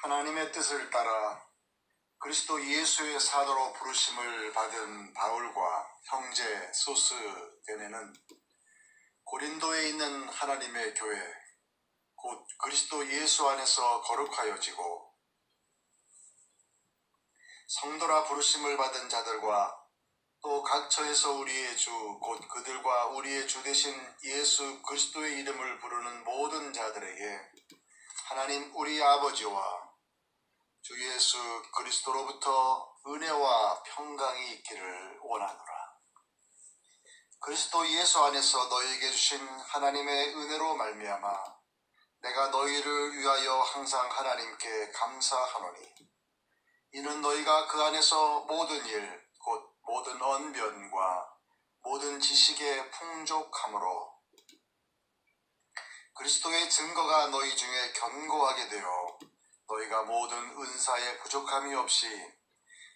하나님의 뜻을 따라 그리스도 예수의 사도로 부르심을 받은 바울과 형제 소스데네는 고린도에 있는 하나님의 교회, 곧 그리스도 예수 안에서 거룩하여지고 성도라 부르심을 받은 자들과 또 각처에서 우리의 주, 곧 그들과 우리의 주 되신 예수 그리스도의 이름을 부르는 모든 자들에게 하나님 우리 아버지와 주 예수 그리스도로부터 은혜와 평강이 있기를 원하노라. 그리스도 예수 안에서 너희에게 주신 하나님의 은혜로 말미암아 내가 너희를 위하여 항상 하나님께 감사하노니, 이는 너희가 그 안에서 모든 일, 곧 모든 언변과 모든 지식에 풍족함으로 그리스도의 증거가 너희 중에 견고하게 되어 너희가 모든 은사에 부족함이 없이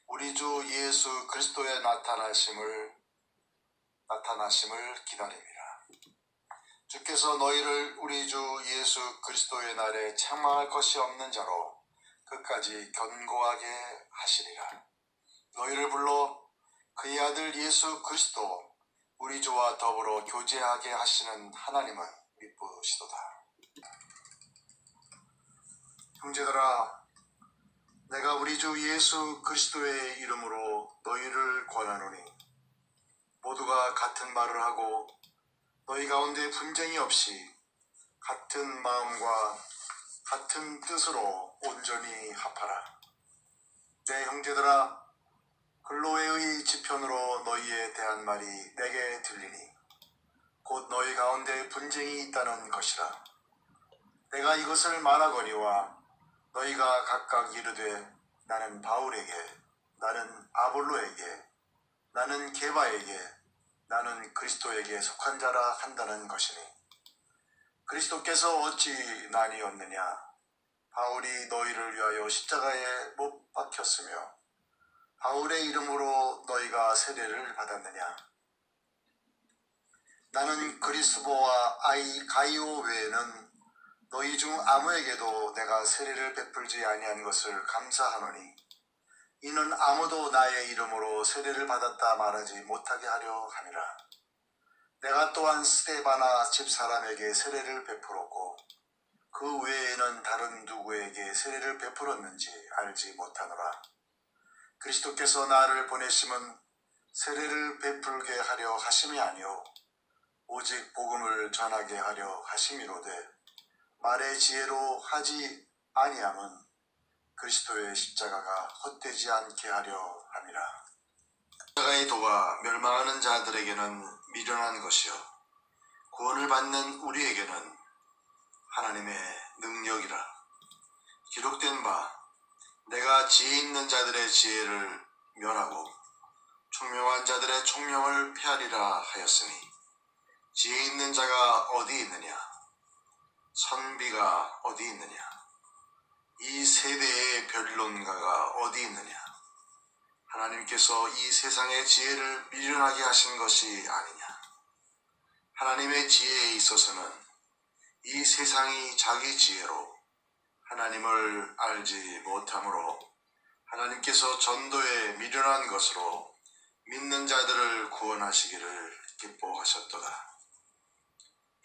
우리 주 예수 그리스도의 나타나심을 기다립니다. 주께서 너희를 우리 주 예수 그리스도의 날에 책망할 것이 없는 자로 끝까지 견고하게 하시리라. 너희를 불러 그의 아들 예수 그리스도 우리 주와 더불어 교제하게 하시는 하나님은 미쁘시도다. 형제들아, 내가 우리 주 예수 그리스도의 이름으로 너희를 권하노니, 모두가 같은 말을 하고 너희 가운데 분쟁이 없이 같은 마음과 같은 뜻으로 온전히 합하라. 내 형제들아, 글로에의 지편으로 너희에 대한 말이 내게 들리니 곧 너희 가운데 분쟁이 있다는 것이라. 내가 이것을 말하거니와 너희가 각각 이르되 나는 바울에게, 나는 아볼로에게, 나는 게바에게, 나는 그리스도에게 속한 자라 한다는 것이니, 그리스도께서 어찌 나뉘었느냐? 바울이 너희를 위하여 십자가에 못 박혔으며 바울의 이름으로 너희가 세례를 받았느냐? 나는 그리스보와 가이오 외에는 너희 중 아무에게도 내가 세례를 베풀지 아니한 것을 감사하노니, 이는 아무도 나의 이름으로 세례를 받았다 말하지 못하게 하려 함이라. 내가 또한 스데바나 집사람에게 세례를 베풀었고 그 외에는 다른 누구에게 세례를 베풀었는지 알지 못하노라. 그리스도께서 나를 보내심은 세례를 베풀게 하려 하심이 아니오 오직 복음을 전하게 하려 하심이로되, 말의 지혜로 하지 아니함은 그리스도의 십자가가 헛되지 않게 하려 함이라. 십자가의 도가 멸망하는 자들에게는 미련한 것이요 구원을 받는 우리에게는 하나님의 능력이라. 기록된 바 내가 지혜 있는 자들의 지혜를 멸하고 총명한 자들의 총명을 폐하리라 하였으니, 지혜 있는 자가 어디 있느냐? 선비가 어디 있느냐? 이 세대의 변론가가 어디 있느냐? 하나님께서 이 세상의 지혜를 미련하게 하신 것이 아니냐? 하나님의 지혜에 있어서는 이 세상이 자기 지혜로 하나님을 알지 못하므로 하나님께서 전도에 미련한 것으로 믿는 자들을 구원하시기를 기뻐하셨도다.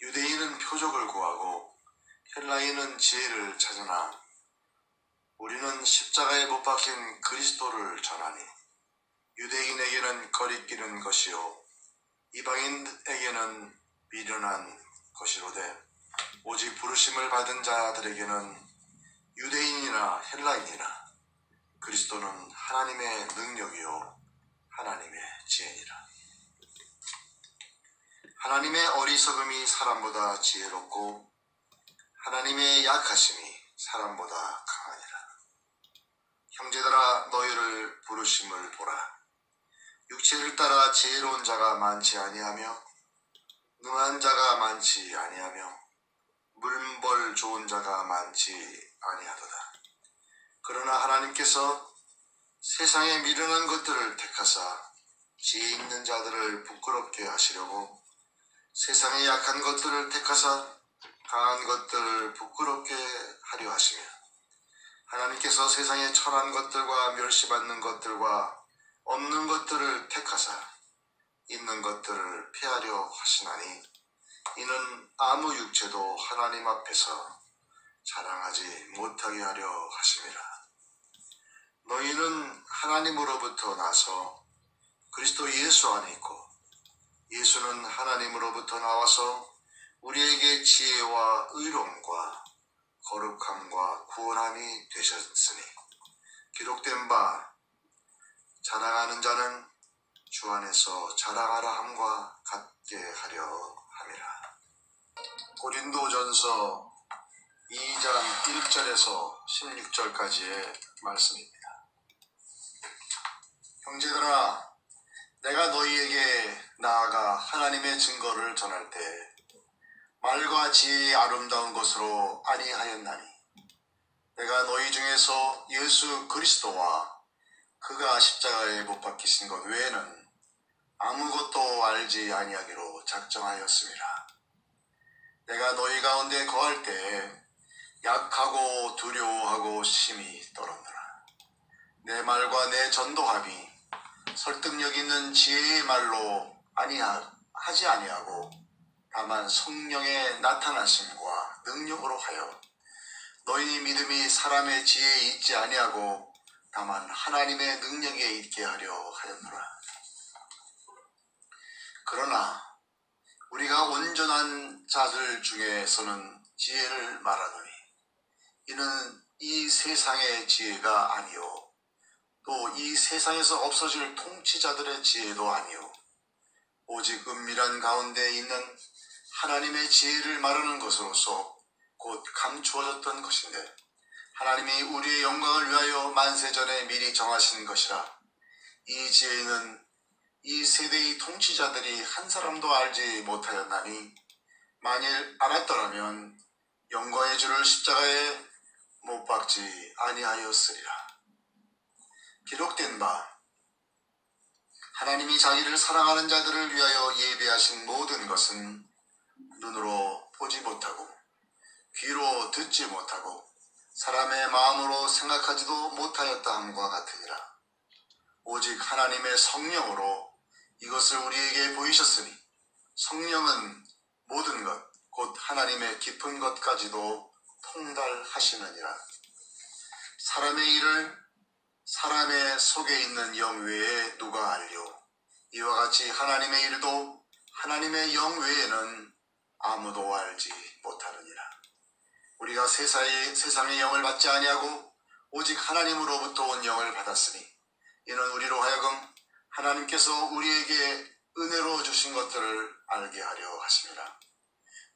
유대인은 표적을 구하고 헬라인은 지혜를 찾으나 우리는 십자가에 못 박힌 그리스도를 전하니, 유대인에게는 거리끼는 것이요 이방인에게는 미련한 것이로되, 오직 부르심을 받은 자들에게는 유대인이나 헬라인이나 그리스도는 하나님의 능력이요 하나님의 지혜니라. 하나님의 어리석음이 사람보다 지혜롭고 하나님의 약하심이 사람보다 강하니라. 형제들아, 너희를 부르심을 보라. 육체를 따라 지혜로운 자가 많지 아니하며 능한 자가 많지 아니하며 물벌 좋은 자가 많지 아니하도다. 그러나 하나님께서 세상에 미련한 것들을 택하사 지혜 있는 자들을 부끄럽게 하시려고 세상에 약한 것들을 택하사 강한 것들을 부끄럽게 하려 하시며, 하나님께서 세상에 처한 것들과 멸시받는 것들과 없는 것들을 택하사 있는 것들을 피하려 하시나니 이는 아무 육체도 하나님 앞에서 자랑하지 못하게 하려 하심이라. 너희는 하나님으로부터 나서 그리스도 예수 안에 있고 예수는 하나님으로부터 나와서 우리에게 지혜와 의로움과 거룩함과 구원함이 되셨으니 기록된 바 자랑하는 자는 주 안에서 자랑하라 함과 같게 하려 함이라. 고린도전서 2장 1절에서 16절까지의 말씀입니다. 형제들아, 내가 너희에게 나아가 하나님의 증거를 전할 때 말과 지혜의 아름다운 것으로 아니하였나니 내가 너희 중에서 예수 그리스도와 그가 십자가에 못 박히신 것 외에는 아무것도 알지 아니하기로 작정하였습니다. 내가 너희 가운데 거할 때 약하고 두려워하고 심히 떨었노라. 내 말과 내 전도함이 설득력 있는 지혜의 말로 하지 아니하고 다만 성령의 나타나심과 능력으로 하여 너희 믿음이 사람의 지혜에 있지 아니하고 다만 하나님의 능력에 있게 하려 하였노라. 그러나 우리가 온전한 자들 중에서는 지혜를 말하노니 이는 이 세상의 지혜가 아니요 또 이 세상에서 없어질 통치자들의 지혜도 아니요 오직 은밀한 가운데 있는 하나님의 지혜를 말하는 것으로서 곧 감추어졌던 것인데 하나님이 우리의 영광을 위하여 만세전에 미리 정하신 것이라. 이 지혜는 이 세대의 통치자들이 한 사람도 알지 못하였나니 만일 알았더라면 영광의 주를 십자가에 못 박지 아니하였으리라. 기록된 바 하나님이 자기를 사랑하는 자들을 위하여 예비하신 모든 것은 눈으로 보지 못하고 귀로 듣지 못하고 사람의 마음으로 생각하지도 못하였다 함과 같으니라. 오직 하나님의 성령으로 이것을 우리에게 보이셨으니 성령은 모든 것 곧 하나님의 깊은 것까지도 통달하시느니라. 사람의 일을 사람의 속에 있는 영 외에 누가 알려? 이와 같이 하나님의 일도 하나님의 영 외에는 아무도 알지 못하느니라. 우리가 세상의 영을 받지 아니하고 오직 하나님으로부터 온 영을 받았으니 이는 우리로 하여금 하나님께서 우리에게 은혜로 주신 것들을 알게 하려 하심이라.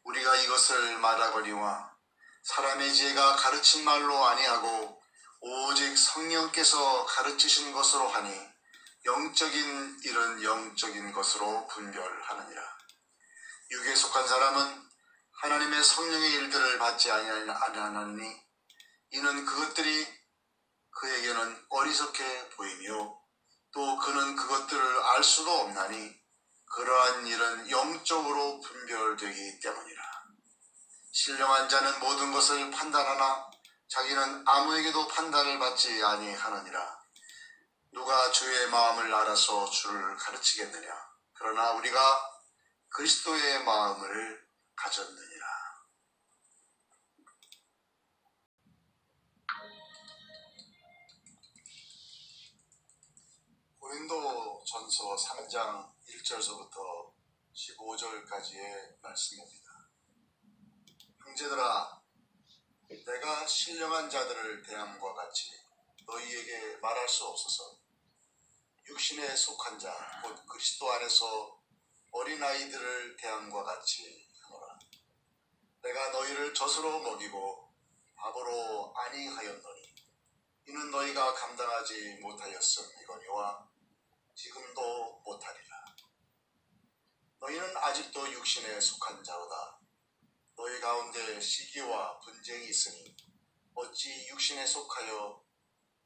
우리가 이것을 말하거니와 사람의 지혜가 가르친 말로 아니하고 오직 성령께서 가르치신 것으로 하니 영적인 일은 영적인 것으로 분별하느니라. 육에 속한 사람은 하나님의 성령의 일들을 받지 아니하나니 이는 그것들이 그에게는 어리석게 보이며 또 그는 그것들을 알 수도 없나니 그러한 일은 영적으로 분별되기 때문이라. 신령한 자는 모든 것을 판단하나 자기는 아무에게도 판단을 받지 아니하느니라. 누가 주의 마음을 알아서 주를 가르치겠느냐. 그러나 우리가 그리스도의 마음을 가졌느니라. 고린도전서 3장 1절서부터 15절까지의 말씀입니다. 형제들아, 내가 신령한 자들을 대함과 같이 너희에게 말할 수 없어서 육신에 속한 자 곧 그리스도 안에서 어린아이들을 대함과 같이 하노라. 내가 너희를 젖으로 먹이고 밥으로 아니하였노니 이는 너희가 감당하지 못하였음이거니와 지금도 못하리라. 너희는 아직도 육신에 속한 자로다. 너희 가운데 시기와 분쟁이 있으니 어찌 육신에 속하여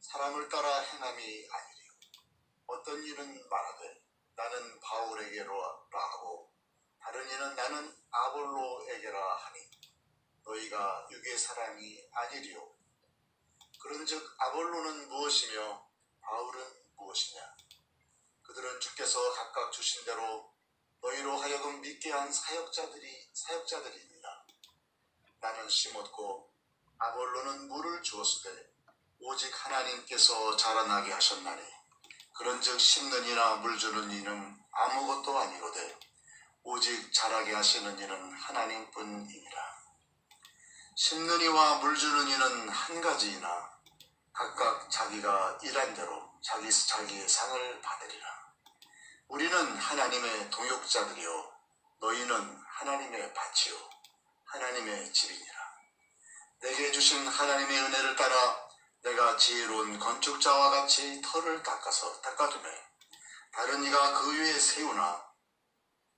사람을 따라 행함이 아니리요. 어떤 이는 말하되 나는 바울에게로라 하고 다른 이는 나는 아볼로에게라 하니 너희가 육의 사람이 아니리요. 그런즉 아볼로는 무엇이며 바울은 무엇이냐? 그들은 주께서 각각 주신 대로 너희로 하여금 믿게 한 사역자들이니라. 나는 심었고 아볼로는 물을 주었으되 오직 하나님께서 자라나게 하셨나니 그런즉 심는 이나 물 주는 이는 아무것도 아니로되 오직 자라게 하시는 이는 하나님뿐이니라. 심는 이와 물 주는 이는 한 가지이나 각각 자기가 일한 대로 자기의 상을 받으리라. 우리는 하나님의 동역자들이요 너희는 하나님의 밭이요 하나님의 집이니라. 내게 주신 하나님의 은혜를 따라 내가 지혜로운 건축자와 같이 터를 닦아두매 다른 이가 그 위에 세우나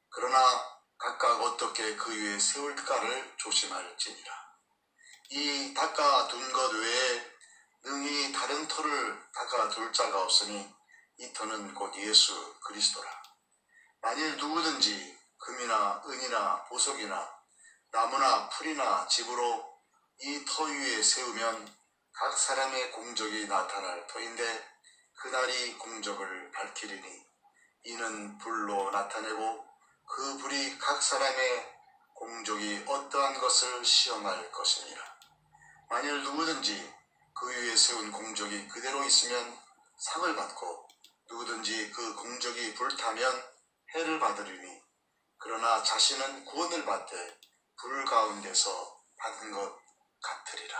그러나 각각 어떻게 그 위에 세울까를 조심할지니라. 이 닦아둔 것 외에 능히 다른 터를 닦아둘 자가 없으니 이 터는 곧 예수 그리스도라. 만일 누구든지 금이나 은이나 보석이나 나무나 풀이나 집으로 이 터 위에 세우면 각 사람의 공적이 나타날 터인데 그날이 공적을 밝히리니 이는 불로 나타내고 그 불이 각 사람의 공적이 어떠한 것을 시험할 것이니라. 만일 누구든지 그 위에 세운 공적이 그대로 있으면 상을 받고 누구든지 그 공적이 불타면 해를 받으리니 그러나 자신은 구원을 받되 불 가운데서 받은 것 같으리라.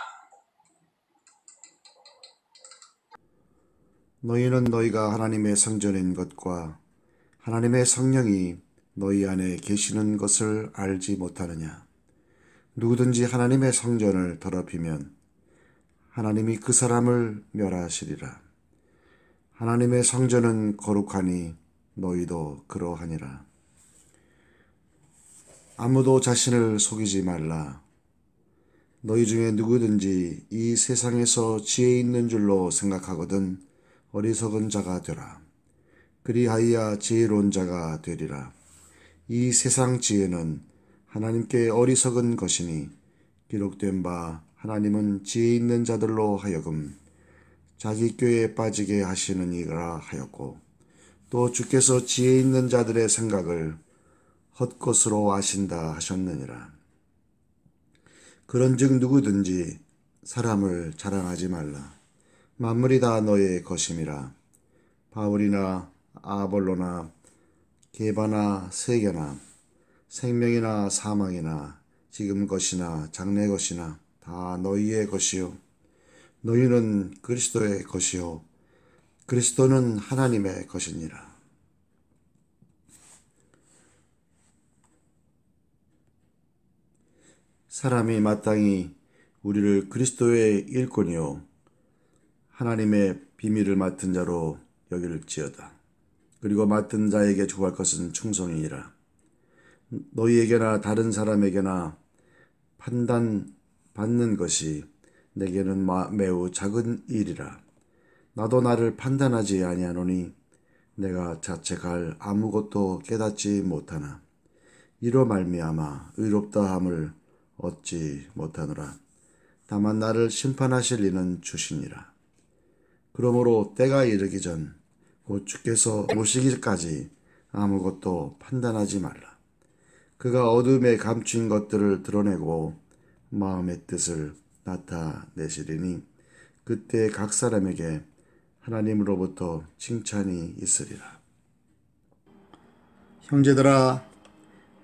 너희는 너희가 하나님의 성전인 것과 하나님의 성령이 너희 안에 계시는 것을 알지 못하느냐? 누구든지 하나님의 성전을 더럽히면 하나님이 그 사람을 멸하시리라. 하나님의 성전은 거룩하니 너희도 그러하니라. 아무도 자신을 속이지 말라. 너희 중에 누구든지 이 세상에서 지혜 있는 줄로 생각하거든 어리석은 자가 되라. 그리하여야 지혜로운 자가 되리라. 이 세상 지혜는 하나님께 어리석은 것이니 기록된 바 하나님은 지혜 있는 자들로 하여금 자기 꾀에 빠지게 하시는 이라 하였고 또 주께서 지혜 있는 자들의 생각을 헛것으로 아신다 하셨느니라. 그런즉 누구든지 사람을 자랑하지 말라. 만물이 다 너의 것임이라. 바울이나 아볼로나 게바나 세계나 생명이나 사망이나 지금 것이나 장래 것이나 다 너희의 것이요 너희는 그리스도의 것이요 그리스도는 하나님의 것이니라. 사람이 마땅히 우리를 그리스도의 일꾼이요 하나님의 비밀을 맡은 자로 여길지어다. 그리고 맡은 자에게 구할 것은 충성이니라. 너희에게나 다른 사람에게나 판단받는 것이 내게는 매우 작은 일이라. 나도 나를 판단하지 아니하노니 내가 자책할 아무것도 깨닫지 못하나 이로 말미암아 의롭다함을 얻지 못하노라. 다만 나를 심판하실 이는 주시니라. 그러므로 때가 이르기 전 곧 주께서 오시기까지 아무것도 판단하지 말라. 그가 어둠에 감춘 것들을 드러내고 마음의 뜻을 나타내시리니 그때 각 사람에게 하나님으로부터 칭찬이 있으리라. 형제들아,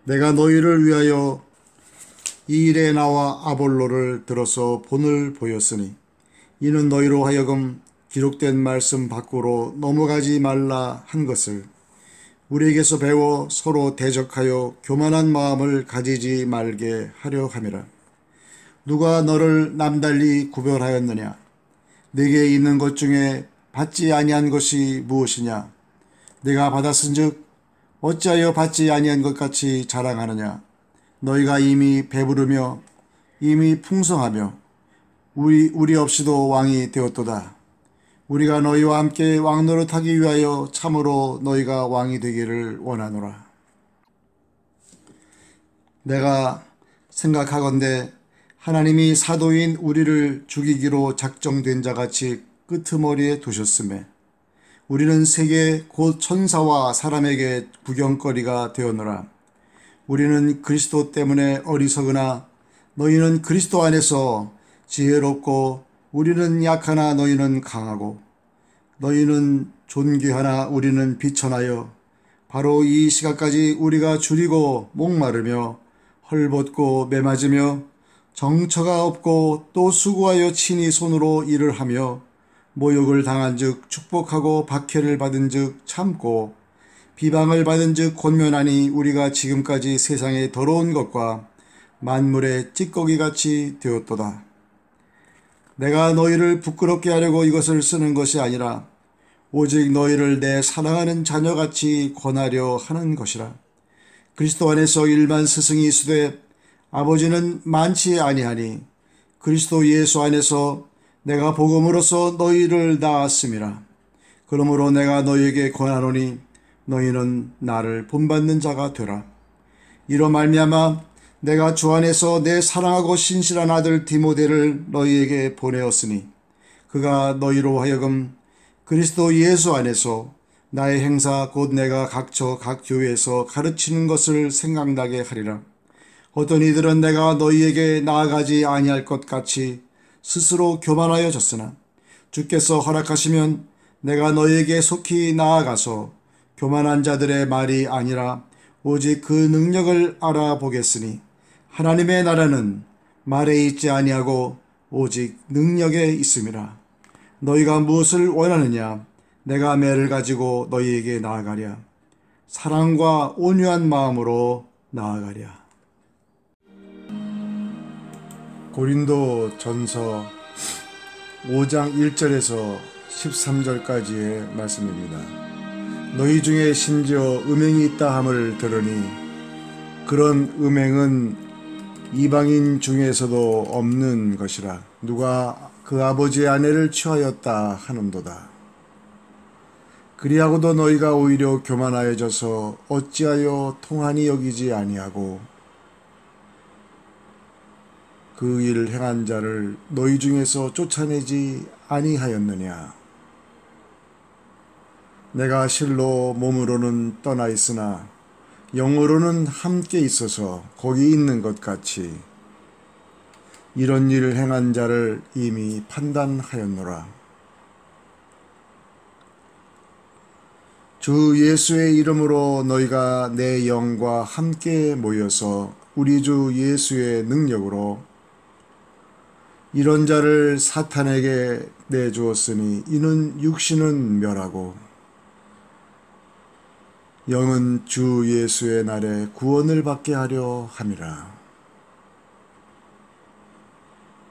내가 너희를 위하여 이 일에 나와 아볼로를 들어서 본을 보였으니 이는 너희로 하여금 기록된 말씀 밖으로 넘어가지 말라 한 것을 우리에게서 배워 서로 대적하여 교만한 마음을 가지지 말게 하려 함이라. 누가 너를 남달리 구별하였느냐? 내게 있는 것 중에 받지 아니한 것이 무엇이냐? 내가 받았은즉 어찌하여 받지 아니한 것 같이 자랑하느냐? 너희가 이미 배부르며 이미 풍성하며 우리 없이도 왕이 되었도다. 우리가 너희와 함께 왕노릇하기 위하여 참으로 너희가 왕이 되기를 원하노라. 내가 생각하건대 하나님이 사도인 우리를 죽이기로 작정된 자같이 끄트머리에 두셨음에 우리는 세계 곧 천사와 사람에게 구경거리가 되었노라. 우리는 그리스도 때문에 어리석으나 너희는 그리스도 안에서 지혜롭고 우리는 약하나 너희는 강하고 너희는 존귀하나 우리는 비천하여 바로 이 시각까지 우리가 줄이고 목마르며 헐벗고 매맞으며 정처가 없고 또 수고하여 친히 손으로 일을 하며 모욕을 당한즉 축복하고 박해를 받은즉 참고 비방을 받은즉 권면하니 우리가 지금까지 세상의 더러운 것과 만물의 찌꺼기같이 되었도다. 내가 너희를 부끄럽게 하려고 이것을 쓰는 것이 아니라 오직 너희를 내 사랑하는 자녀같이 권하려 하는 것이라. 그리스도 안에서 일반 스승이 있으되 아버지는 많지 아니하니 그리스도 예수 안에서 내가 복음으로써 너희를 낳았음이라. 그러므로 내가 너희에게 권하노니 너희는 나를 본받는 자가 되라. 이로 말미암아 내가 주 안에서 내 사랑하고 신실한 아들 디모데를 너희에게 보내었으니 그가 너희로 하여금 그리스도 예수 안에서 나의 행사 곧 내가 각처 각 교회에서 가르치는 것을 생각나게 하리라. 어떤 이들은 내가 너희에게 나아가지 아니할 것 같이 스스로 교만하여졌으나 주께서 허락하시면 내가 너희에게 속히 나아가서 교만한 자들의 말이 아니라 오직 그 능력을 알아보겠으니 하나님의 나라는 말에 있지 아니하고 오직 능력에 있음이라. 너희가 무엇을 원하느냐? 내가 매를 가지고 너희에게 나아가랴. 사랑과 온유한 마음으로 나아가랴. 고린도 전서 5장 1절에서 13절까지의 말씀입니다. 너희 중에 심지어 음행이 있다 함을 들으니 그런 음행은 이방인 중에서도 없는 것이라. 누가 그 아버지의 아내를 취하였다 하는도다. 그리하고도 너희가 오히려 교만하여져서 어찌하여 통한이 여기지 아니하고 그 일을 행한 자를 너희 중에서 쫓아내지 아니하였느냐. 내가 실로 몸으로는 떠나 있으나 영으로는 함께 있어서 거기 있는 것 같이 이런 일을 행한 자를 이미 판단하였노라. 주 예수의 이름으로 너희가 내 영과 함께 모여서 우리 주 예수의 능력으로 이런 자를 사탄에게 내주었으니 이는 육신은 멸하고 영은 주 예수의 날에 구원을 받게 하려 함이라.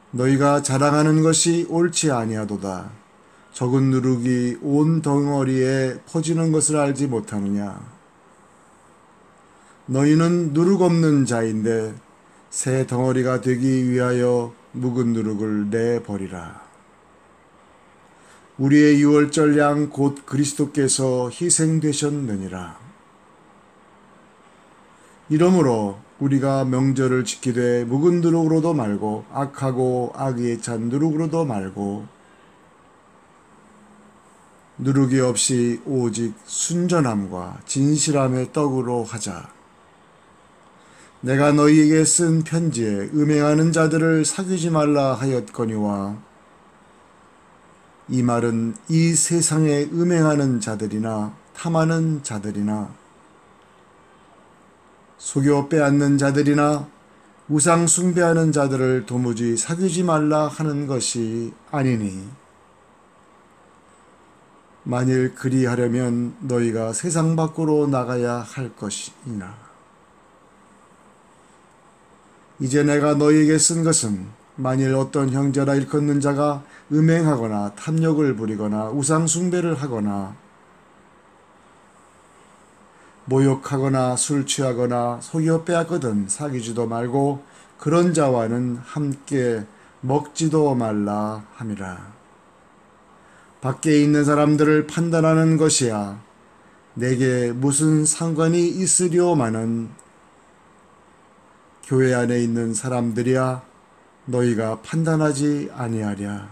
너희가 자랑하는 것이 옳지 아니하도다. 적은 누룩이 온 덩어리에 퍼지는 것을 알지 못하느냐. 너희는 누룩 없는 자인데 새 덩어리가 되기 위하여 묵은 누룩을 내버리라. 우리의 유월절 양 곧 그리스도께서 희생되셨느니라. 이러므로 우리가 명절을 지키되 묵은 누룩으로도 말고 악하고 악에 찬 누룩으로도 말고 누룩이 없이 오직 순전함과 진실함의 떡으로 하자. 내가 너희에게 쓴 편지에 음행하는 자들을 사귀지 말라 하였거니와 이 말은 이 세상에 음행하는 자들이나 탐하는 자들이나 속여 빼앗는 자들이나 우상 숭배하는 자들을 도무지 사귀지 말라 하는 것이 아니니 만일 그리하려면 너희가 세상 밖으로 나가야 할 것이니라. 이제 내가 너희에게 쓴 것은 만일 어떤 형제라 일컫는 자가 음행하거나 탐욕을 부리거나 우상 숭배를 하거나 모욕하거나 술 취하거나 속여 빼앗거든 사귀지도 말고 그런 자와는 함께 먹지도 말라 함이라. 밖에 있는 사람들을 판단하는 것이야 내게 무슨 상관이 있으려마는 교회 안에 있는 사람들이야 너희가 판단하지 아니하랴.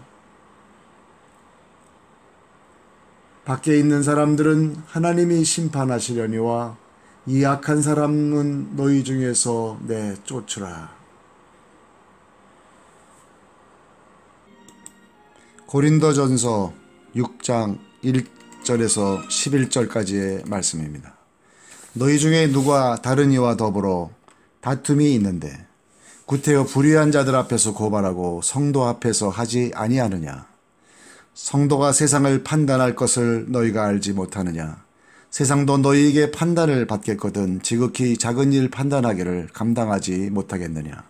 밖에 있는 사람들은 하나님이 심판하시려니와 이 악한 사람은 너희 중에서 내쫓으라. 고린도전서 6장 1절에서 11절까지의 말씀입니다. 너희 중에 누가 다른 이와 더불어 다툼이 있는데 구태여 불의한 자들 앞에서 고발하고 성도 앞에서 하지 아니하느냐. 성도가 세상을 판단할 것을 너희가 알지 못하느냐. 세상도 너희에게 판단을 받겠거든 지극히 작은 일 판단하기를 감당하지 못하겠느냐.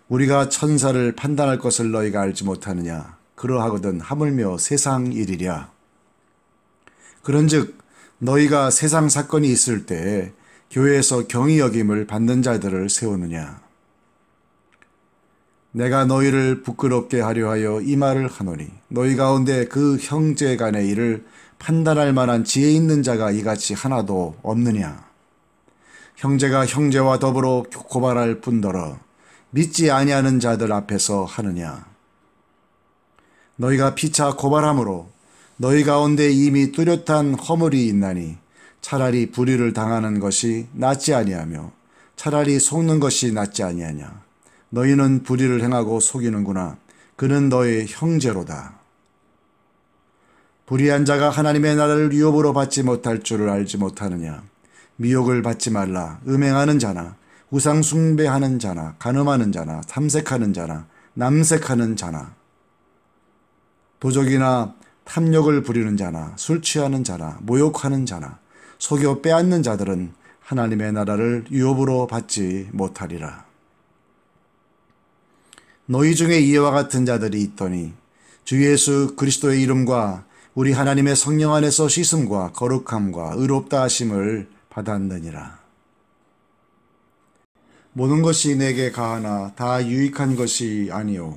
우리가 천사를 판단할 것을 너희가 알지 못하느냐. 그러하거든 하물며 세상 일이랴. 그런즉 너희가 세상 사건이 있을 때에 교회에서 경히 여김을 받는 자들을 세우느냐. 내가 너희를 부끄럽게 하려 하여 이 말을 하노니 너희 가운데 그 형제 간의 일을 판단할 만한 지혜 있는 자가 이같이 하나도 없느냐. 형제가 형제와 더불어 고발할 뿐더러 믿지 아니하는 자들 앞에서 하느냐. 너희가 피차 고발함으로 너희 가운데 이미 뚜렷한 허물이 있나니 차라리 불의를 당하는 것이 낫지 아니하며 차라리 속는 것이 낫지 아니하냐. 너희는 불의를 행하고 속이는구나. 그는 너의 형제로다. 불의한 자가 하나님의 나라를 유업으로 받지 못할 줄을 알지 못하느냐. 미혹을 받지 말라. 음행하는 자나 우상 숭배하는 자나 간음하는 자나 탐색하는 자나 남색하는 자나 도적이나 탐욕을 부리는 자나 술 취하는 자나 모욕하는 자나 속여 빼앗는 자들은 하나님의 나라를 유업으로 받지 못하리라. 너희 중에 이와 같은 자들이 있더니 주 예수 그리스도의 이름과 우리 하나님의 성령 안에서 씻음과 거룩함과 의롭다 하심을 받았느니라. 모든 것이 내게 가하나 다 유익한 것이 아니요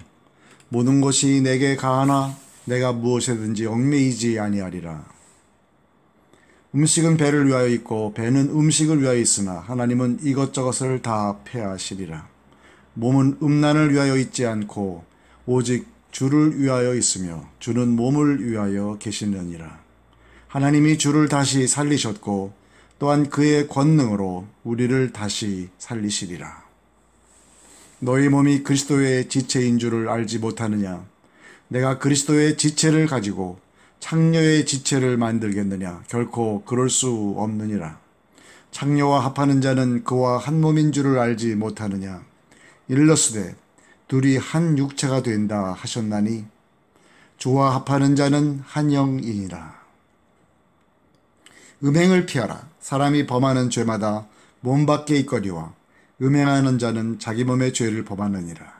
모든 것이 내게 가하나 내가 무엇에든지 얽매이지 아니하리라. 음식은 배를 위하여 있고 배는 음식을 위하여 있으나 하나님은 이것저것을 다 폐하시리라. 몸은 음란을 위하여 있지 않고 오직 주를 위하여 있으며 주는 몸을 위하여 계시느니라. 하나님이 주를 다시 살리셨고 또한 그의 권능으로 우리를 다시 살리시리라. 너희 몸이 그리스도의 지체인 줄을 알지 못하느냐. 내가 그리스도의 지체를 가지고 창녀의 지체를 만들겠느냐. 결코 그럴 수 없느니라. 창녀와 합하는 자는 그와 한 몸인 줄을 알지 못하느냐. 일러스되 둘이 한 육체가 된다 하셨나니 주와 합하는 자는 한 영이니라. 음행을 피하라. 사람이 범하는 죄마다 몸 밖에 있거니와 음행하는 자는 자기 몸의 죄를 범하느니라.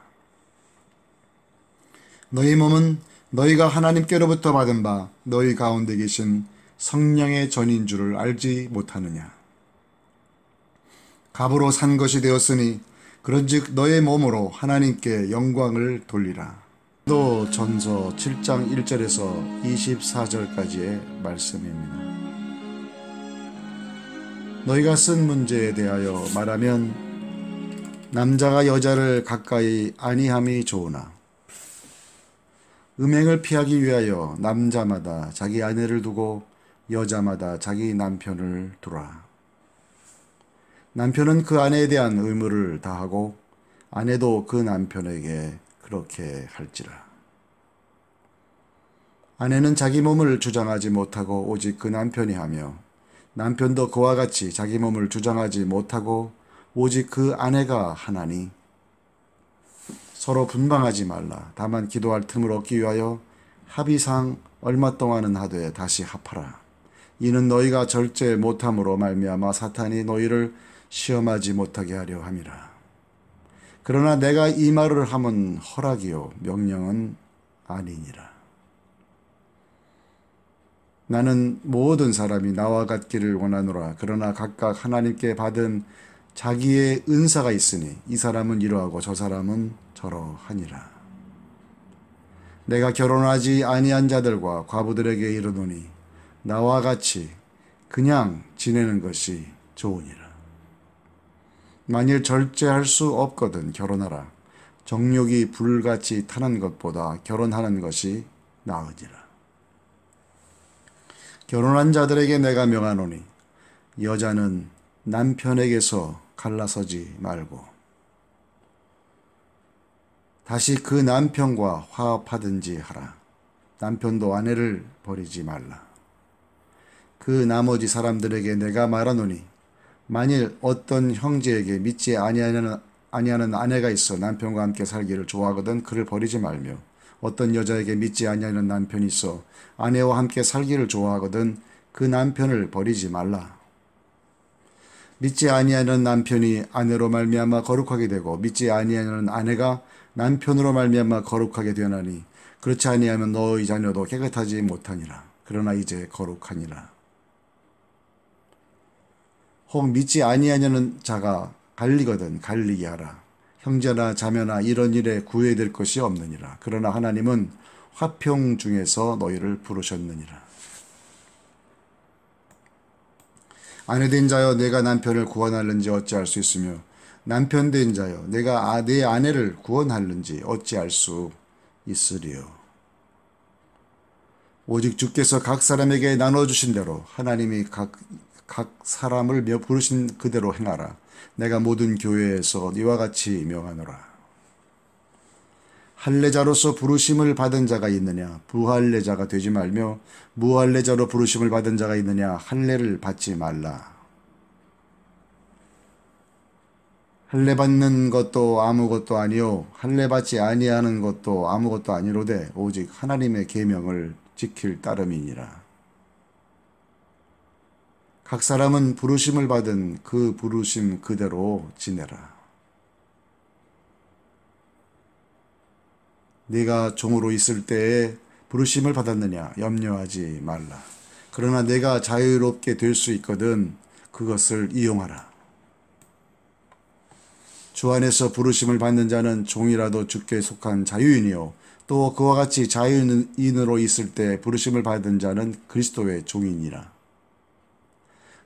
너희 몸은 너희가 하나님께로부터 받은 바 너희 가운데 계신 성령의 전인 줄을 알지 못하느냐. 값으로 산 것이 되었으니 그런즉 너의 몸으로 하나님께 영광을 돌리라. 또 전서 7장 1절에서 24절까지의 말씀입니다. 너희가 쓴 문제에 대하여 말하면 남자가 여자를 가까이 아니함이 좋으나 음행을 피하기 위하여 남자마다 자기 아내를 두고 여자마다 자기 남편을 두라. 남편은 그 아내에 대한 의무를 다하고 아내도 그 남편에게 그렇게 할지라. 아내는 자기 몸을 주장하지 못하고 오직 그 남편이 하며 남편도 그와 같이 자기 몸을 주장하지 못하고 오직 그 아내가 하나니 서로 분방하지 말라. 다만 기도할 틈을 얻기 위하여 합의상 얼마 동안은 하되 다시 합하라. 이는 너희가 절제 못함으로 말미암아 사탄이 너희를 시험하지 못하게 하려 함이라. 그러나 내가 이 말을 함은 허락이요 명령은 아니니라. 나는 모든 사람이 나와 같기를 원하노라. 그러나 각각 하나님께 받은 자기의 은사가 있으니 이 사람은 이러하고 저 사람은 저러하니라. 내가 결혼하지 아니한 자들과 과부들에게 이르노니 나와 같이 그냥 지내는 것이 좋으니라. 만일 절제할 수 없거든 결혼하라. 정욕이 불같이 타는 것보다 결혼하는 것이 나으니라. 결혼한 자들에게 내가 명하노니 여자는 남편에게서 갈라서지 말고 다시 그 남편과 화합하든지 하라. 남편도 아내를 버리지 말라. 그 나머지 사람들에게 내가 말하노니 만일 어떤 형제에게 믿지 아니하는 아내가 있어 남편과 함께 살기를 좋아하거든 그를 버리지 말며 어떤 여자에게 믿지 아니하는 남편이 있어 아내와 함께 살기를 좋아하거든 그 남편을 버리지 말라. 믿지 아니하는 남편이 아내로 말미암아 거룩하게 되고 믿지 아니하는 아내가 남편으로 말미암아 거룩하게 되나니 그렇지 아니하면 너희 자녀도 깨끗하지 못하니라. 그러나 이제 거룩하니라. 혹 믿지 아니하는 자가 갈리거든 갈리게 하라. 형제나 자매나 이런 일에 구애될 것이 없느니라. 그러나 하나님은 화평 중에서 너희를 부르셨느니라. 아내된 자여 내가 남편을 구원하는지 어찌할 수 있으며 남편된 자여 내가 내 아내를 구원하는지 어찌할 수 있으리요. 오직 주께서 각 사람에게 나눠주신 대로 하나님이 각 사람을 부르신 그대로 행하라. 내가 모든 교회에서 이와 같이 명하노라. 할례자로서 부르심을 받은 자가 있느냐 부할례자가 되지 말며 무할례자로 부르심을 받은 자가 있느냐 할례를 받지 말라. 할례 받는 것도 아무것도 아니요 할례 받지 아니하는 것도 아무것도 아니로되 오직 하나님의 계명을 지킬 따름이니라. 각 사람은 부르심을 받은 그 부르심 그대로 지내라. 네가 종으로 있을 때에 부르심을 받았느냐 염려하지 말라. 그러나 내가 자유롭게 될 수 있거든 그것을 이용하라. 주 안에서 부르심을 받는 자는 종이라도 주께 속한 자유인이요 또 그와 같이 자유인으로 있을 때 부르심을 받은 자는 그리스도의 종이니라.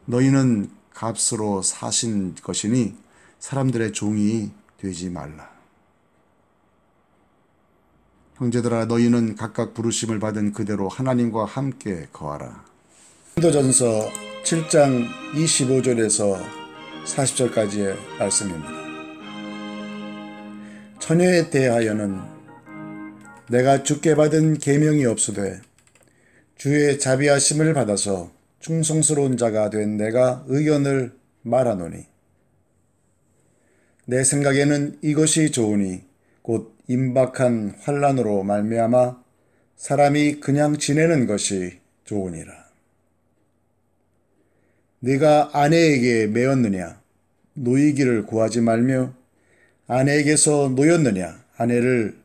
너희는 값으로 사신 것이니 사람들의 종이 되지 말라. 형제들아 너희는 각각 부르심을 받은 그대로 하나님과 함께 거하라. 고린도전서 7장 25절에서 40절까지의 말씀입니다. 처녀에 대하여는 내가 주께 받은 계명이 없으되 주의 자비하심을 받아서 충성스러운 자가 된 내가 의견을 말하노니 내 생각에는 이것이 좋으니 곧 임박한 환난으로 말미암아 사람이 그냥 지내는 것이 좋으니라. 네가 아내에게 매었느냐 노이기를 구하지 말며 아내에게서 노였느냐 아내를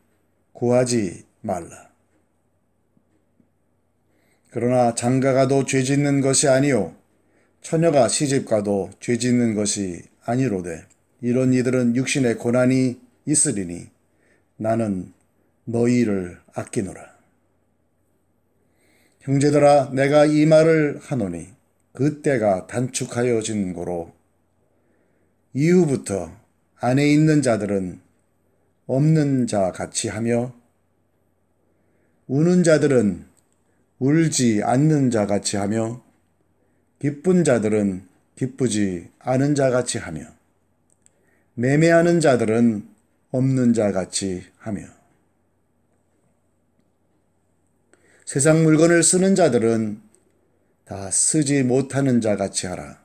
구하지 말라. 그러나 장가가도 죄짓는 것이 아니요 처녀가 시집가도 죄짓는 것이 아니로되 이런 이들은 육신의 고난이 있으리니 나는 너희를 아끼노라. 형제들아 내가 이 말을 하노니 그 때가 단축하여진 고로 이후부터 안에 있는 자들은 없는 자 같이 하며 우는 자들은 울지 않는 자 같이 하며 기쁜 자들은 기쁘지 않은 자 같이 하며 매매하는 자들은 없는 자 같이 하며 세상 물건을 쓰는 자들은 다 쓰지 못하는 자 같이 하라.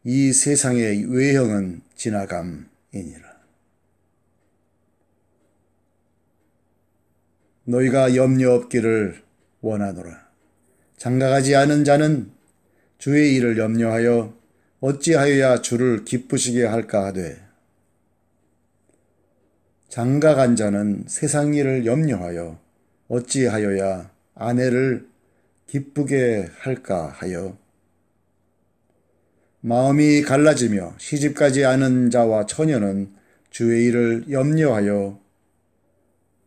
이 세상의 외형은 지나감이니라. 너희가 염려 없기를 원하노라. 장가가지 않은 자는 주의 일을 염려하여 어찌하여야 주를 기쁘시게 할까 하되 장가간 자는 세상 일을 염려하여 어찌하여야 아내를 기쁘게 할까 하여 마음이 갈라지며 시집가지 않은 자와 처녀는 주의 일을 염려하여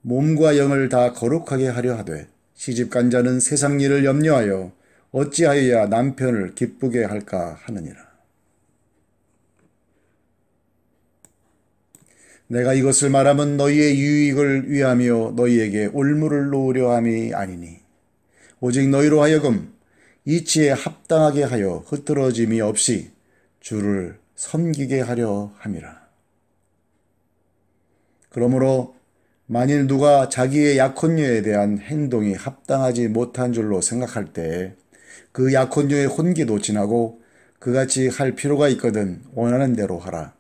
몸과 영을 다 거룩하게 하려 하되 시집간 자는 세상 일을 염려하여 어찌하여야 남편을 기쁘게 할까 하느니라. 내가 이것을 말하면 너희의 유익을 위하며 너희에게 올무를 놓으려 함이 아니니 오직 너희로 하여금 이치에 합당하게 하여 흐트러짐이 없이 주를 섬기게 하려 함이라. 그러므로 만일 누가 자기의 약혼녀에 대한 행동이 합당하지 못한 줄로 생각할 때 그 약혼녀의 혼기도 지나고 그같이 할 필요가 있거든 원하는 대로 하라.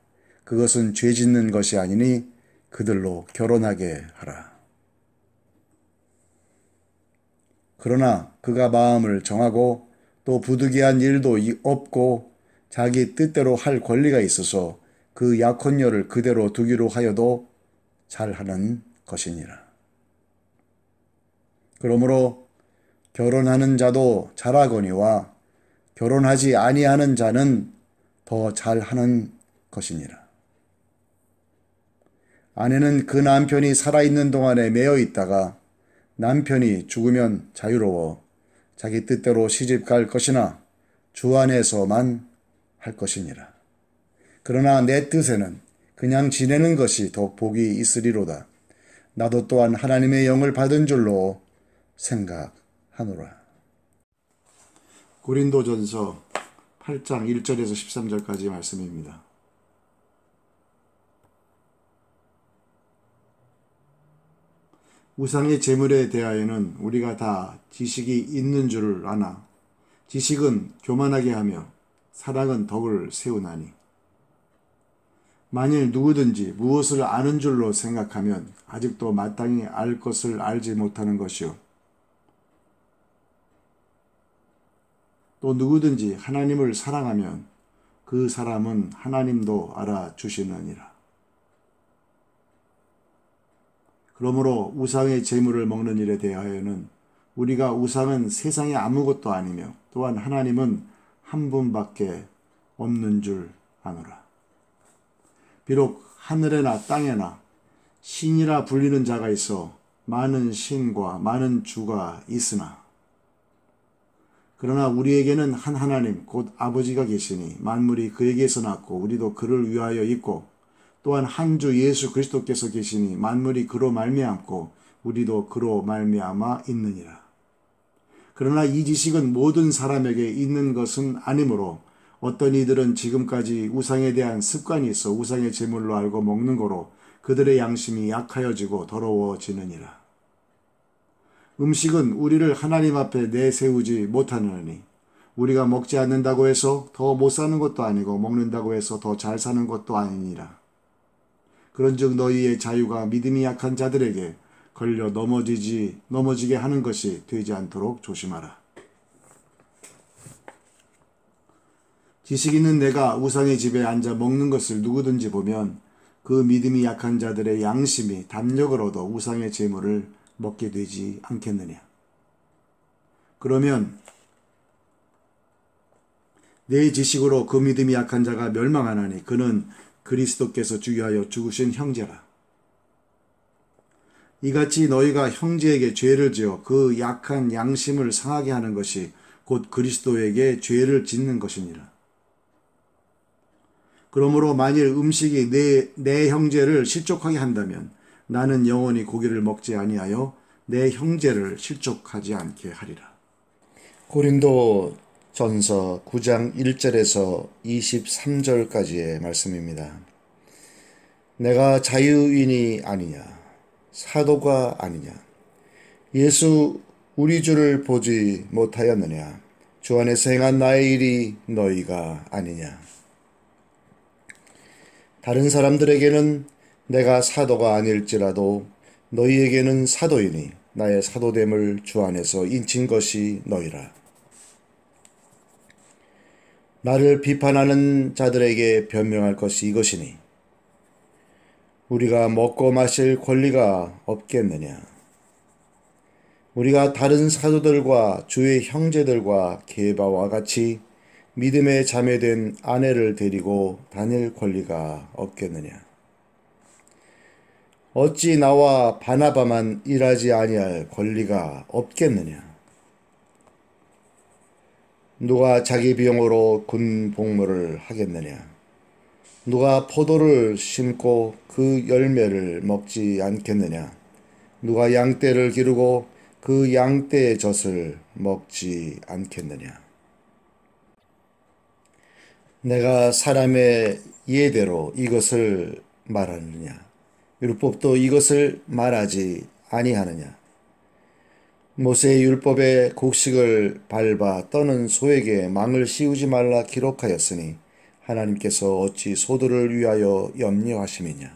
그것은 죄 짓는 것이 아니니 그들로 결혼하게 하라. 그러나 그가 마음을 정하고 또 부득이한 일도 없고 자기 뜻대로 할 권리가 있어서 그 약혼녀를 그대로 두기로 하여도 잘하는 것이니라. 그러므로 결혼하는 자도 잘하거니와 결혼하지 아니하는 자는 더 잘하는 것이니라. 아내는 그 남편이 살아있는 동안에 매여 있다가 남편이 죽으면 자유로워 자기 뜻대로 시집 갈 것이나 주 안에서만 할 것이니라. 그러나 내 뜻에는 그냥 지내는 것이 더 복이 있으리로다. 나도 또한 하나님의 영을 받은 줄로 생각하노라. 고린도전서 8장 1절에서 13절까지 말씀입니다. 우상의 제물에 대하여는 우리가 다 지식이 있는 줄을 아나 지식은 교만하게 하며 사랑은 덕을 세우나니 만일 누구든지 무엇을 아는 줄로 생각하면 아직도 마땅히 알 것을 알지 못하는 것이요 또 누구든지 하나님을 사랑하면 그 사람은 하나님도 알아주시느니라. 그러므로 우상의 제물을 먹는 일에 대하여는 우리가 우상은 세상에 아무것도 아니며 또한 하나님은 한 분밖에 없는 줄 아노라. 비록 하늘에나 땅에나 신이라 불리는 자가 있어 많은 신과 많은 주가 있으나 그러나 우리에게는 한 하나님 곧 아버지가 계시니 만물이 그에게서 났고 우리도 그를 위하여 있고 또한 한 주 예수 그리스도께서 계시니 만물이 그로 말미암고 우리도 그로 말미암아 있느니라. 그러나 이 지식은 모든 사람에게 있는 것은 아니므로 어떤 이들은 지금까지 우상에 대한 습관이 있어 우상의 제물로 알고 먹는 거로 그들의 양심이 약하여지고 더러워지느니라. 음식은 우리를 하나님 앞에 내세우지 못하느니 우리가 먹지 않는다고 해서 더 못 사는 것도 아니고 먹는다고 해서 더 잘 사는 것도 아니니라. 그런즉 너희의 자유가 믿음이 약한 자들에게 걸려 넘어지게 하는 것이 되지 않도록 조심하라. 지식 있는 내가 우상의 집에 앉아 먹는 것을 누구든지 보면 그 믿음이 약한 자들의 양심이 담력을 얻어 우상의 제물을 먹게 되지 않겠느냐. 그러면 내 지식으로 그 믿음이 약한 자가 멸망하나니 그는 그리스도께서 주위하여 죽으신 형제라. 이같이 너희가 형제에게 죄를 지어 그 약한 양심을 상하게 하는 것이 곧 그리스도에게 죄를 짓는 것이니라. 그러므로 만일 음식이 내 형제를 실족하게 한다면 나는 영원히 고기를 먹지 아니하여 내 형제를 실족하지 않게 하리라. 고린도 전서 9장 1절에서 23절까지의 말씀입니다. 내가 자유인이 아니냐 사도가 아니냐 예수 우리 주를 보지 못하였느냐 주 안에서 행한 나의 일이 너희가 아니냐. 다른 사람들에게는 내가 사도가 아닐지라도 너희에게는 사도이니 나의 사도됨을 주 안에서 인친 것이 너희라. 나를 비판하는 자들에게 변명할 것이 이것이니 우리가 먹고 마실 권리가 없겠느냐. 우리가 다른 사도들과 주의 형제들과 게바와 같이 믿음에 자매된 아내를 데리고 다닐 권리가 없겠느냐. 어찌 나와 바나바만 일하지 아니할 권리가 없겠느냐. 누가 자기 비용으로 군 복무를 하겠느냐. 누가 포도를 심고 그 열매를 먹지 않겠느냐? 누가 양떼를 기르고 그 양떼의 젖을 먹지 않겠느냐? 내가 사람의 예대로 이것을 말하느냐? 율법도 이것을 말하지 아니하느냐? 모세의 율법에 곡식을 밟아 떠는 소에게 망을 씌우지 말라 기록하였으니 하나님께서 어찌 소들을 위하여 염려하심이냐?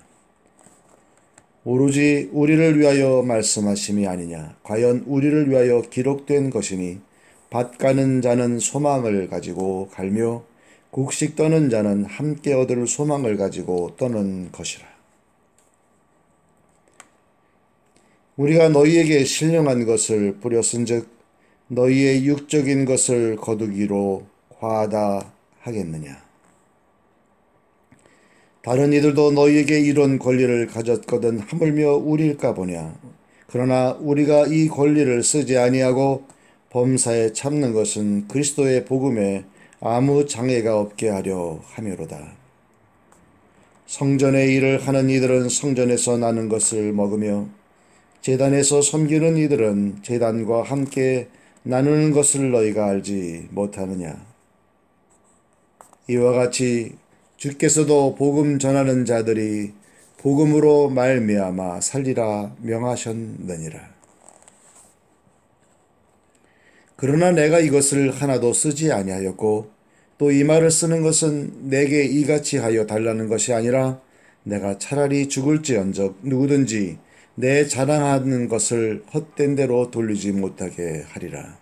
오로지 우리를 위하여 말씀하심이 아니냐? 과연 우리를 위하여 기록된 것이니 밭 가는 자는 소망을 가지고 갈며 곡식 떠는 자는 함께 얻을 소망을 가지고 떠는 것이라. 우리가 너희에게 신령한 것을 뿌렸은즉 너희의 육적인 것을 거두기로 과하다 하겠느냐? 다른 이들도 너희에게 이런 권리를 가졌거든 하물며 우리일까 보냐? 그러나 우리가 이 권리를 쓰지 아니하고 범사에 참는 것은 그리스도의 복음에 아무 장애가 없게 하려 함이로다. 성전의 일을 하는 이들은 성전에서 나는 것을 먹으며 제단에서 섬기는 이들은 제단과 함께 나누는 것을 너희가 알지 못하느냐? 이와 같이 주께서도 복음 전하는 자들이 복음으로 말미암아 살리라 명하셨느니라. 그러나 내가 이것을 하나도 쓰지 아니하였고 또 이 말을 쓰는 것은 내게 이같이 하여 달라는 것이 아니라 내가 차라리 죽을지언정 누구든지 내 자랑하는 것을 헛된 대로 돌리지 못하게 하리라.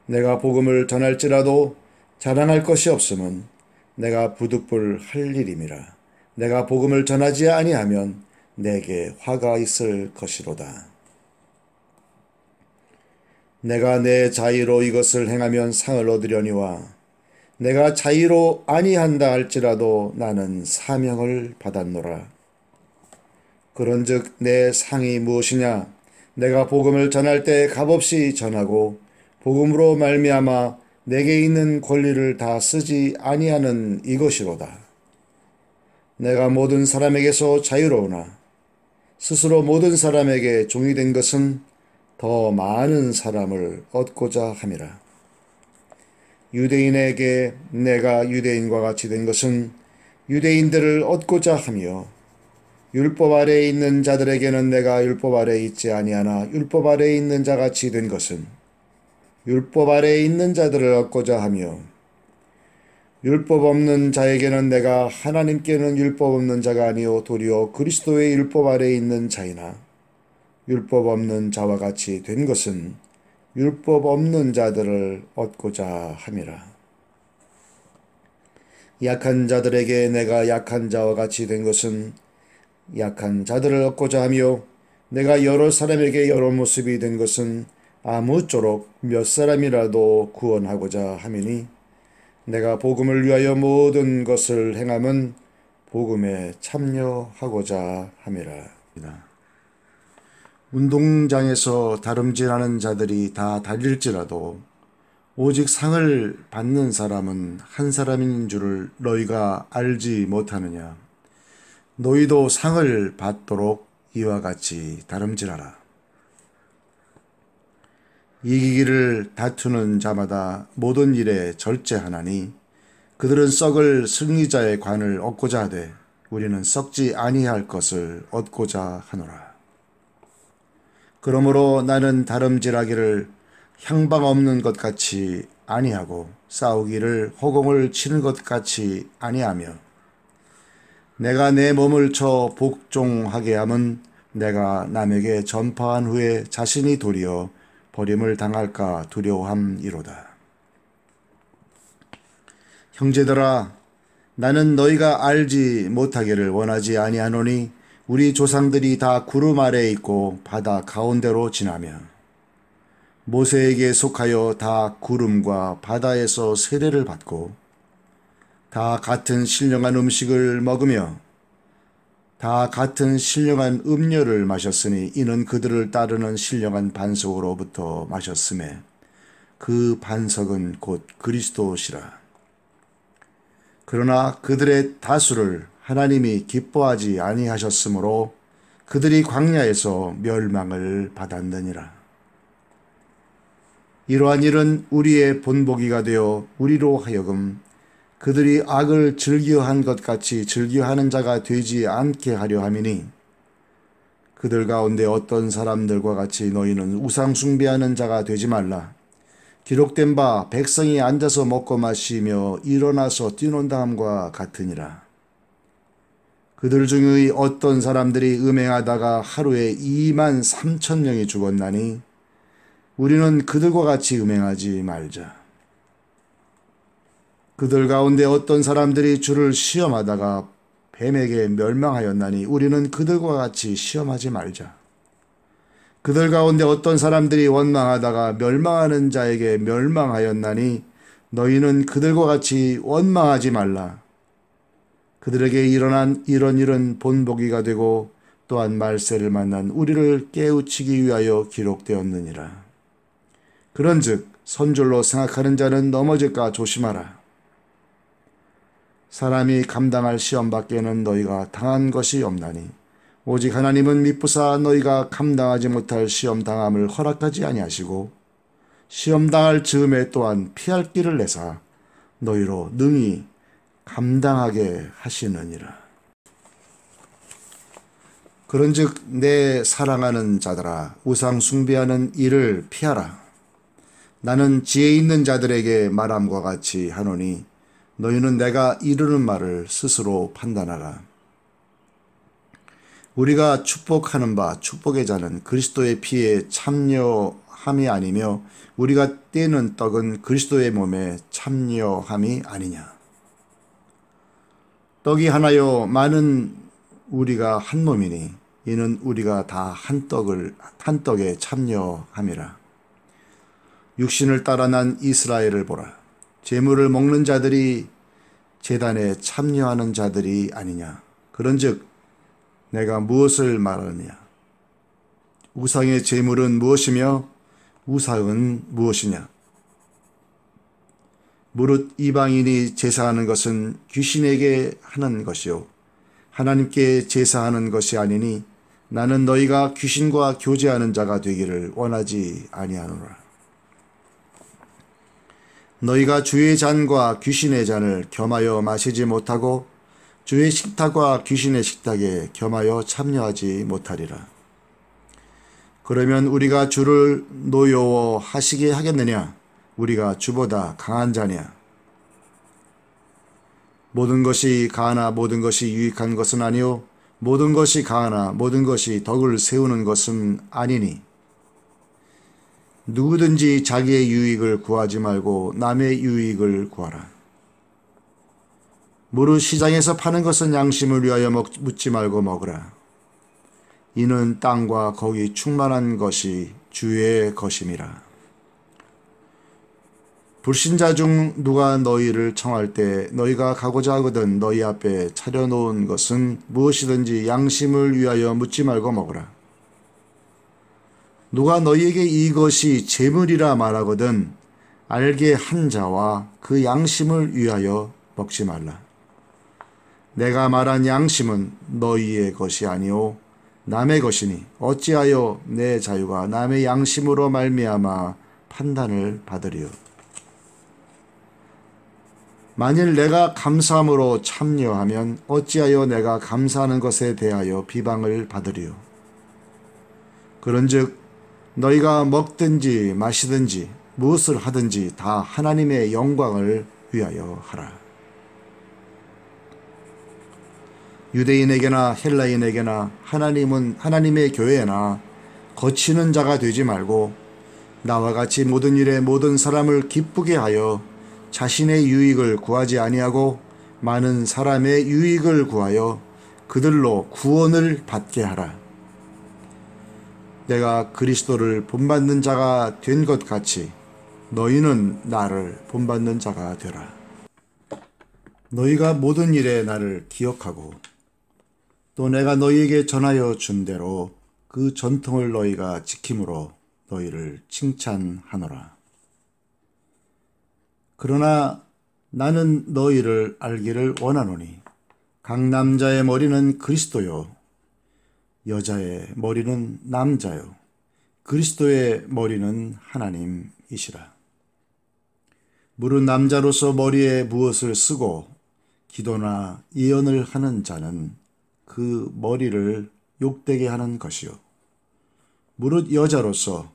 내가 복음을 전할지라도 자랑할 것이 없음은 내가 부득불 할 일임이라. 내가 복음을 전하지 아니하면 내게 화가 있을 것이로다. 내가 내 자의로 이것을 행하면 상을 얻으려니와 내가 자의로 아니한다 할지라도 나는 사명을 받았노라. 그런즉 내 상이 무엇이냐? 내가 복음을 전할 때 값없이 전하고 복음으로 말미암아 내게 있는 권리를 다 쓰지 아니하는 이것이로다. 내가 모든 사람에게서 자유로우나 스스로 모든 사람에게 종이 된 것은 더 많은 사람을 얻고자 함이라. 유대인에게 내가 유대인과 같이 된 것은 유대인들을 얻고자 하며 율법 아래에 있는 자들에게는 내가 율법 아래에 있지 아니하나 율법 아래에 있는 자같이 된 것은 율법 아래에 있는 자들을 얻고자 하며 율법 없는 자에게는 내가 하나님께는 율법 없는 자가 아니요 도리어 그리스도의 율법 아래에 있는 자이나 율법 없는 자와 같이 된 것은 율법 없는 자들을 얻고자 함이라. 약한 자들에게 내가 약한 자와 같이 된 것은 약한 자들을 얻고자 하며 내가 여러 사람에게 여러 모습이 된 것은 아무쪼록 몇 사람이라도 구원하고자 함이니 내가 복음을 위하여 모든 것을 행함은 복음에 참여하고자 함이라. 운동장에서 다름질하는 자들이 다 달릴지라도 오직 상을 받는 사람은 한 사람인 줄을 너희가 알지 못하느냐? 너희도 상을 받도록 이와 같이 다름질하라. 이기기를 다투는 자마다 모든 일에 절제하나니 그들은 썩을 승리자의 관을 얻고자 하되 우리는 썩지 아니할 것을 얻고자 하노라. 그러므로 나는 다름질하기를 향방 없는 것 같이 아니하고 싸우기를 허공을 치는 것 같이 아니하며 내가 내 몸을 쳐 복종하게 함은 내가 남에게 전파한 후에 자신이 도리어 버림을 당할까 두려워함이로다. 형제들아, 나는 너희가 알지 못하기를 원하지 아니하노니 우리 조상들이 다 구름 아래에 있고 바다 가운데로 지나며 모세에게 속하여 다 구름과 바다에서 세례를 받고 다 같은 신령한 음식을 먹으며 다 같은 신령한 음료를 마셨으니 이는 그들을 따르는 신령한 반석으로부터 마셨음에 그 반석은 곧 그리스도시라. 그러나 그들의 다수를 하나님이 기뻐하지 아니하셨으므로 그들이 광야에서 멸망을 받았느니라. 이러한 일은 우리의 본보기가 되어 우리로 하여금 그들이 악을 즐겨한 것 같이 즐겨하는 자가 되지 않게 하려 함이니, 그들 가운데 어떤 사람들과 같이 너희는 우상 숭배하는 자가 되지 말라. 기록된 바 백성이 앉아서 먹고 마시며 일어나서 뛰논다 함과 같으니라. 그들 중의 어떤 사람들이 음행하다가 하루에 2만 3천 명이 죽었나니 우리는 그들과 같이 음행하지 말자. 그들 가운데 어떤 사람들이 주를 시험하다가 뱀에게 멸망하였나니 우리는 그들과 같이 시험하지 말자. 그들 가운데 어떤 사람들이 원망하다가 멸망하는 자에게 멸망하였나니 너희는 그들과 같이 원망하지 말라. 그들에게 일어난 이런 일은 본보기가 되고 또한 말세를 만난 우리를 깨우치기 위하여 기록되었느니라. 그런즉 선줄로 생각하는 자는 넘어질까 조심하라. 사람이 감당할 시험 밖에는 너희가 당한 것이 없나니 오직 하나님은 미쁘사 너희가 감당하지 못할 시험 당함을 허락하지 아니하시고 시험 당할 즈음에 또한 피할 길을 내사 너희로 능히 감당하게 하시느니라. 그런즉 내 사랑하는 자들아, 우상 숭배하는 일을 피하라. 나는 지혜 있는 자들에게 말함과 같이 하노니 너희는 내가 이르는 말을 스스로 판단하라. 우리가 축복하는 바 축복의 자는 그리스도의 피에 참여함이 아니며 우리가 떼는 떡은 그리스도의 몸에 참여함이 아니냐. 떡이 하나요 많은 우리가 한 몸이니 이는 우리가 다 한 떡에 참여함이라. 육신을 따라 난 이스라엘을 보라. 제물을 먹는 자들이 제단에 참여하는 자들이 아니냐. 그런즉 내가 무엇을 말하느냐. 우상의 제물은 무엇이며 우상은 무엇이냐. 무릇 이방인이 제사하는 것은 귀신에게 하는 것이요 하나님께 제사하는 것이 아니니 나는 너희가 귀신과 교제하는 자가 되기를 원하지 아니하노라. 너희가 주의 잔과 귀신의 잔을 겸하여 마시지 못하고 주의 식탁과 귀신의 식탁에 겸하여 참여하지 못하리라. 그러면 우리가 주를 노여워하시게 하겠느냐? 우리가 주보다 강한 자냐? 모든 것이 가하나 모든 것이 유익한 것은 아니요 모든 것이 가하나 모든 것이 덕을 세우는 것은 아니니 누구든지 자기의 유익을 구하지 말고 남의 유익을 구하라. 무릇 시장에서 파는 것은 양심을 위하여 묻지 말고 먹으라. 이는 땅과 거기 충만한 것이 주의 것임이라. 불신자 중 누가 너희를 청할 때 너희가 가고자 하거든 너희 앞에 차려놓은 것은 무엇이든지 양심을 위하여 묻지 말고 먹으라. 누가 너희에게 이것이 재물이라 말하거든 알게 한 자와 그 양심을 위하여 먹지 말라. 내가 말한 양심은 너희의 것이 아니오 남의 것이니 어찌하여 내 자유가 남의 양심으로 말미암아 판단을 받으리요. 만일 내가 감사함으로 참여하면 어찌하여 내가 감사하는 것에 대하여 비방을 받으리요. 그런즉 너희가 먹든지 마시든지 무엇을 하든지 다 하나님의 영광을 위하여 하라. 유대인에게나 헬라인에게나 하나님은 하나님의 교회나 거치는 자가 되지 말고 나와 같이 모든 일에 모든 사람을 기쁘게 하여 자신의 유익을 구하지 아니하고 많은 사람의 유익을 구하여 그들로 구원을 받게 하라. 내가 그리스도를 본받는 자가 된 것 같이 너희는 나를 본받는 자가 되라. 너희가 모든 일에 나를 기억하고 또 내가 너희에게 전하여 준 대로 그 전통을 너희가 지킴으로 너희를 칭찬하노라. 그러나 나는 너희를 알기를 원하노니 각 남자의 머리는 그리스도요 여자의 머리는 남자요 그리스도의 머리는 하나님이시라. 무릇 남자로서 머리에 무엇을 쓰고 기도나 예언을 하는 자는 그 머리를 욕되게 하는 것이요 무릇 여자로서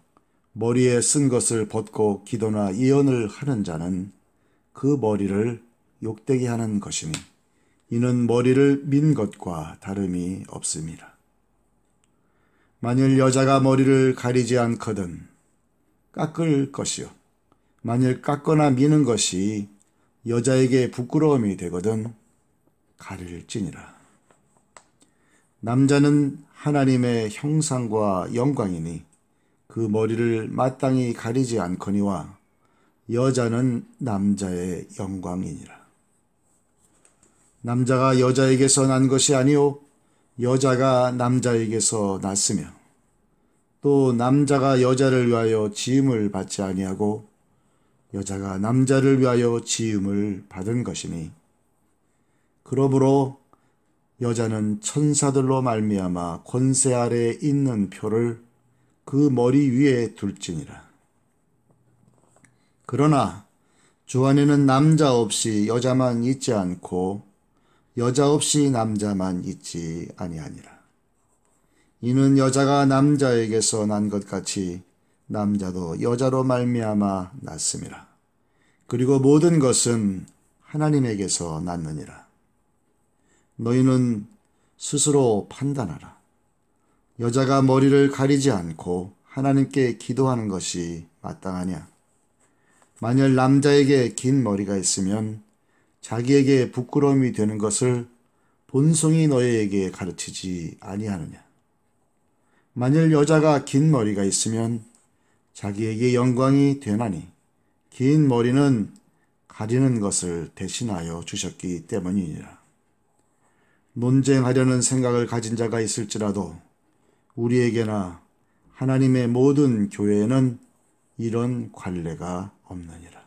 머리에 쓴 것을 벗고 기도나 예언을 하는 자는 그 머리를 욕되게 하는 것이니 이는 머리를 민 것과 다름이 없습니다. 만일 여자가 머리를 가리지 않거든 깎을 것이요 만일 깎거나 미는 것이 여자에게 부끄러움이 되거든 가릴지니라. 남자는 하나님의 형상과 영광이니 그 머리를 마땅히 가리지 않거니와 여자는 남자의 영광이니라. 남자가 여자에게서 난 것이 아니요 여자가 남자에게서 났으며 또 남자가 여자를 위하여 지음을 받지 아니하고 여자가 남자를 위하여 지음을 받은 것이니 그러므로 여자는 천사들로 말미암아 권세 아래에 있는 표를 그 머리 위에 둘지니라. 그러나 주 안에는 남자 없이 여자만 있지 않고 여자 없이 남자만 있지 아니하니라. 이는 여자가 남자에게서 난 것 같이 남자도 여자로 말미암아 났음이라. 그리고 모든 것은 하나님에게서 났느니라. 너희는 스스로 판단하라. 여자가 머리를 가리지 않고 하나님께 기도하는 것이 마땅하냐? 만일 남자에게 긴 머리가 있으면 자기에게 부끄러움이 되는 것을 본성이 너희에게 가르치지 아니하느냐? 만일 여자가 긴 머리가 있으면 자기에게 영광이 되나니 긴 머리는 가리는 것을 대신하여 주셨기 때문이니라. 논쟁하려는 생각을 가진 자가 있을지라도 우리에게나 하나님의 모든 교회에는 이런 관례가 없느니라.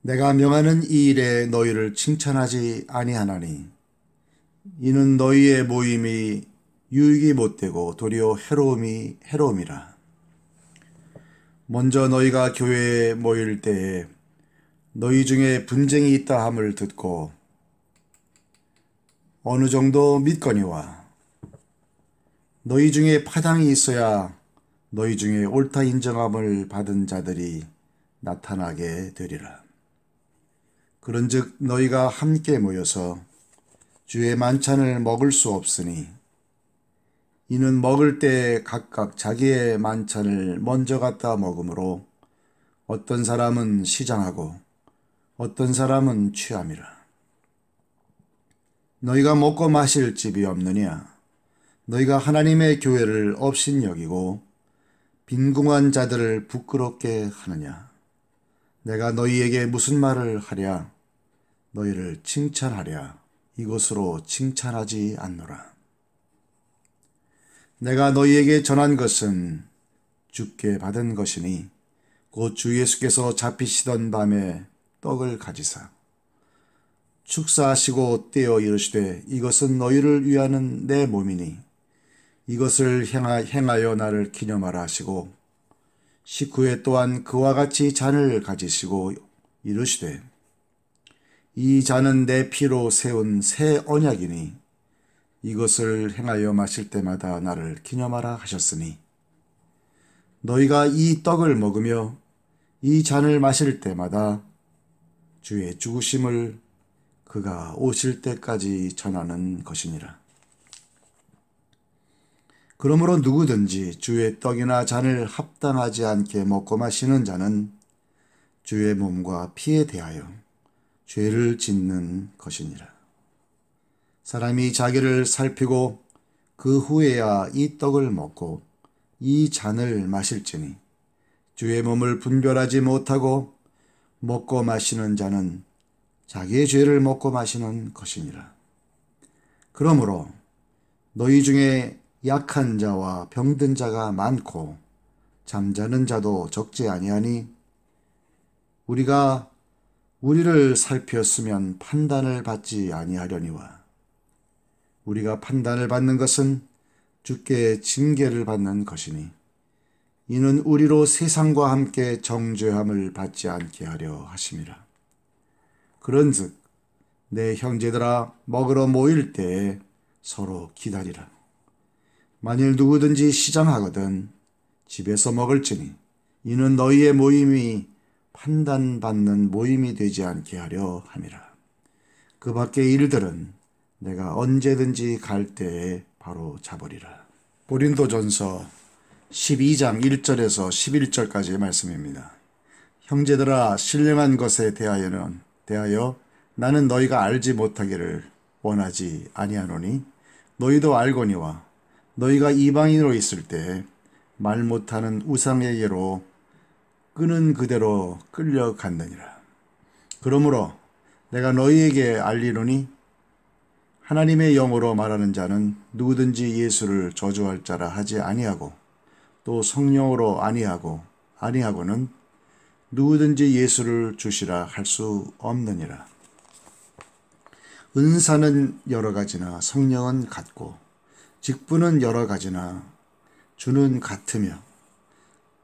내가 명하는 이 일에 너희를 칭찬하지 아니하나니 이는 너희의 모임이 유익이 못되고 도리어 해로움이라. 먼저 너희가 교회에 모일 때에 너희 중에 분쟁이 있다 함을 듣고 어느 정도 믿거니와 너희 중에 파당이 있어야 너희 중에 옳다 인정함을 받은 자들이 나타나게 되리라. 그런즉 너희가 함께 모여서 주의 만찬을 먹을 수 없으니 이는 먹을 때 각각 자기의 만찬을 먼저 갖다 먹으므로 어떤 사람은 시장하고 어떤 사람은 취함이라. 너희가 먹고 마실 집이 없느냐? 너희가 하나님의 교회를 업신여기고 빈궁한 자들을 부끄럽게 하느냐? 내가 너희에게 무슨 말을 하랴? 너희를 칭찬하랴? 이것으로 칭찬하지 않노라. 내가 너희에게 전한 것은 주께 받은 것이니 곧 주 예수께서 잡히시던 밤에 떡을 가지사 축사하시고 떼어 이르시되 이것은 너희를 위하는 내 몸이니 이것을 행하여 나를 기념하라 하시고 식후에 또한 그와 같이 잔을 가지시고 이르시되 이 잔은 내 피로 세운 새 언약이니 이것을 행하여 마실 때마다 나를 기념하라 하셨으니 너희가 이 떡을 먹으며 이 잔을 마실 때마다 주의 죽으심을 그가 오실 때까지 전하는 것이니라. 그러므로 누구든지 주의 떡이나 잔을 합당하지 않게 먹고 마시는 자는 주의 몸과 피에 대하여 죄를 짓는 것이니라. 사람이 자기를 살피고 그 후에야 이 떡을 먹고 이 잔을 마실지니 주의 몸을 분별하지 못하고 먹고 마시는 자는 자기의 죄를 먹고 마시는 것이니라. 그러므로 너희 중에 약한 자와 병든 자가 많고 잠자는 자도 적지 아니하니 우리가 우리를 살폈으면 판단을 받지 아니하려니와 우리가 판단을 받는 것은 주께 징계를 받는 것이니 이는 우리로 세상과 함께 정죄함을 받지 않게 하려 하심이라. 그런즉 내 형제들아 먹으러 모일 때에 서로 기다리라. 만일 누구든지 시장하거든 집에서 먹을지니 이는 너희의 모임이 판단받는 모임이 되지 않게 하려 함이라. 그 밖의 일들은 내가 언제든지 갈 때에 바로 잡으리라. 고린도전서 12장 1절에서 11절까지의 말씀입니다. 형제들아 신령한 것에 대하여 나는 너희가 알지 못하기를 원하지 아니하노니 너희도 알거니와 너희가 이방인으로 있을 때 말 못하는 우상에게로 끄는 그대로 끌려갔느니라. 그러므로 내가 너희에게 알리노니 하나님의 영으로 말하는 자는 누구든지 예수를 저주할 자라 하지 아니하고 또 성령으로 아니하고는 누구든지 예수를 주시라 할 수 없느니라. 은사는 여러 가지나 성령은 같고 직분은 여러 가지나 주는 같으며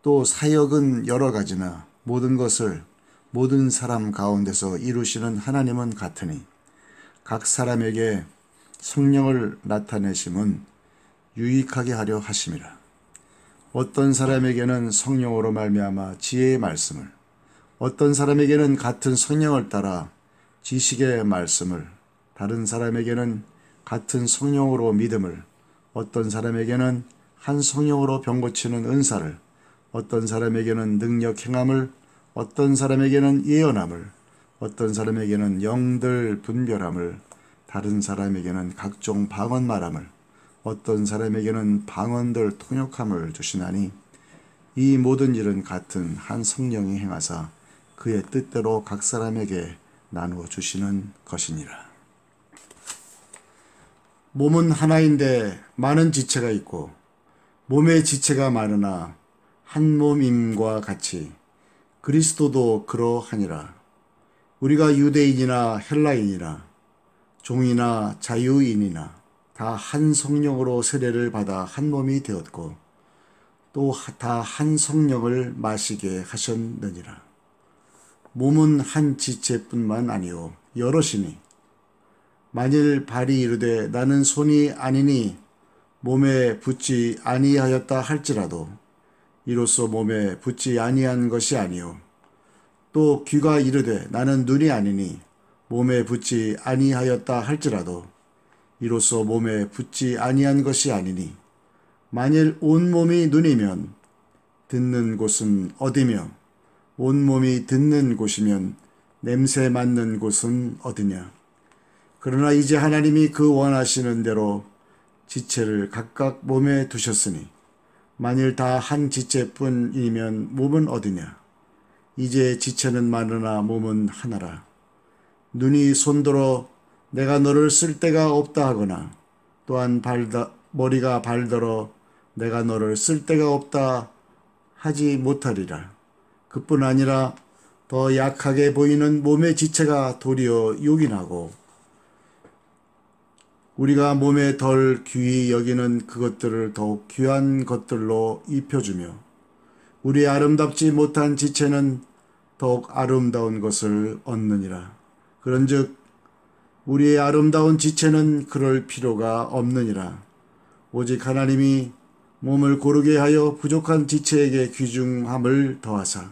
또 사역은 여러 가지나 모든 것을 모든 사람 가운데서 이루시는 하나님은 같으니 각 사람에게 성령을 나타내심은 유익하게 하려 하심이라. 어떤 사람에게는 성령으로 말미암아 지혜의 말씀을, 어떤 사람에게는 같은 성령을 따라 지식의 말씀을, 다른 사람에게는 같은 성령으로 믿음을, 어떤 사람에게는 한 성령으로 병 고치는 은사를, 어떤 사람에게는 능력 행함을, 어떤 사람에게는 예언함을, 어떤 사람에게는 영들 분별함을, 다른 사람에게는 각종 방언 말함을, 어떤 사람에게는 방언들 통역함을 주시나니 이 모든 일은 같은 한 성령이 행하사 그의 뜻대로 각 사람에게 나누어 주시는 것이니라. 몸은 하나인데 많은 지체가 있고 몸의 지체가 많으나 한 몸임과 같이 그리스도도 그러하니라. 우리가 유대인이나 헬라인이나 종이나 자유인이나 다 한 성령으로 세례를 받아 한 몸이 되었고 또 다 한 성령을 마시게 하셨느니라. 몸은 한 지체뿐만 아니요 여럿이니 만일 발이 이르되 나는 손이 아니니 몸에 붙지 아니하였다 할지라도 이로써 몸에 붙지 아니한 것이 아니요 또 귀가 이르되 나는 눈이 아니니 몸에 붙지 아니하였다 할지라도 이로써 몸에 붙지 아니한 것이 아니니 만일 온몸이 눈이면 듣는 곳은 어디며 온몸이 듣는 곳이면 냄새 맡는 곳은 어디냐. 그러나 이제 하나님이 그 원하시는 대로 지체를 각각 몸에 두셨으니 만일 다 한 지체뿐이면 몸은 어디냐. 이제 지체는 많으나 몸은 하나라. 눈이 손들어 내가 너를 쓸 데가 없다 하거나 또한 머리가 발더러 내가 너를 쓸 데가 없다 하지 못하리라. 그뿐 아니라 더 약하게 보이는 몸의 지체가 도리어 요긴하고 우리가 몸에 덜 귀히 여기는 그것들을 더욱 귀한 것들로 입혀주며 우리 아름답지 못한 지체는 더욱 아름다운 것을 얻느니라. 그런즉 우리의 아름다운 지체는 그럴 필요가 없느니라. 오직 하나님이 몸을 고르게 하여 부족한 지체에게 귀중함을 더하사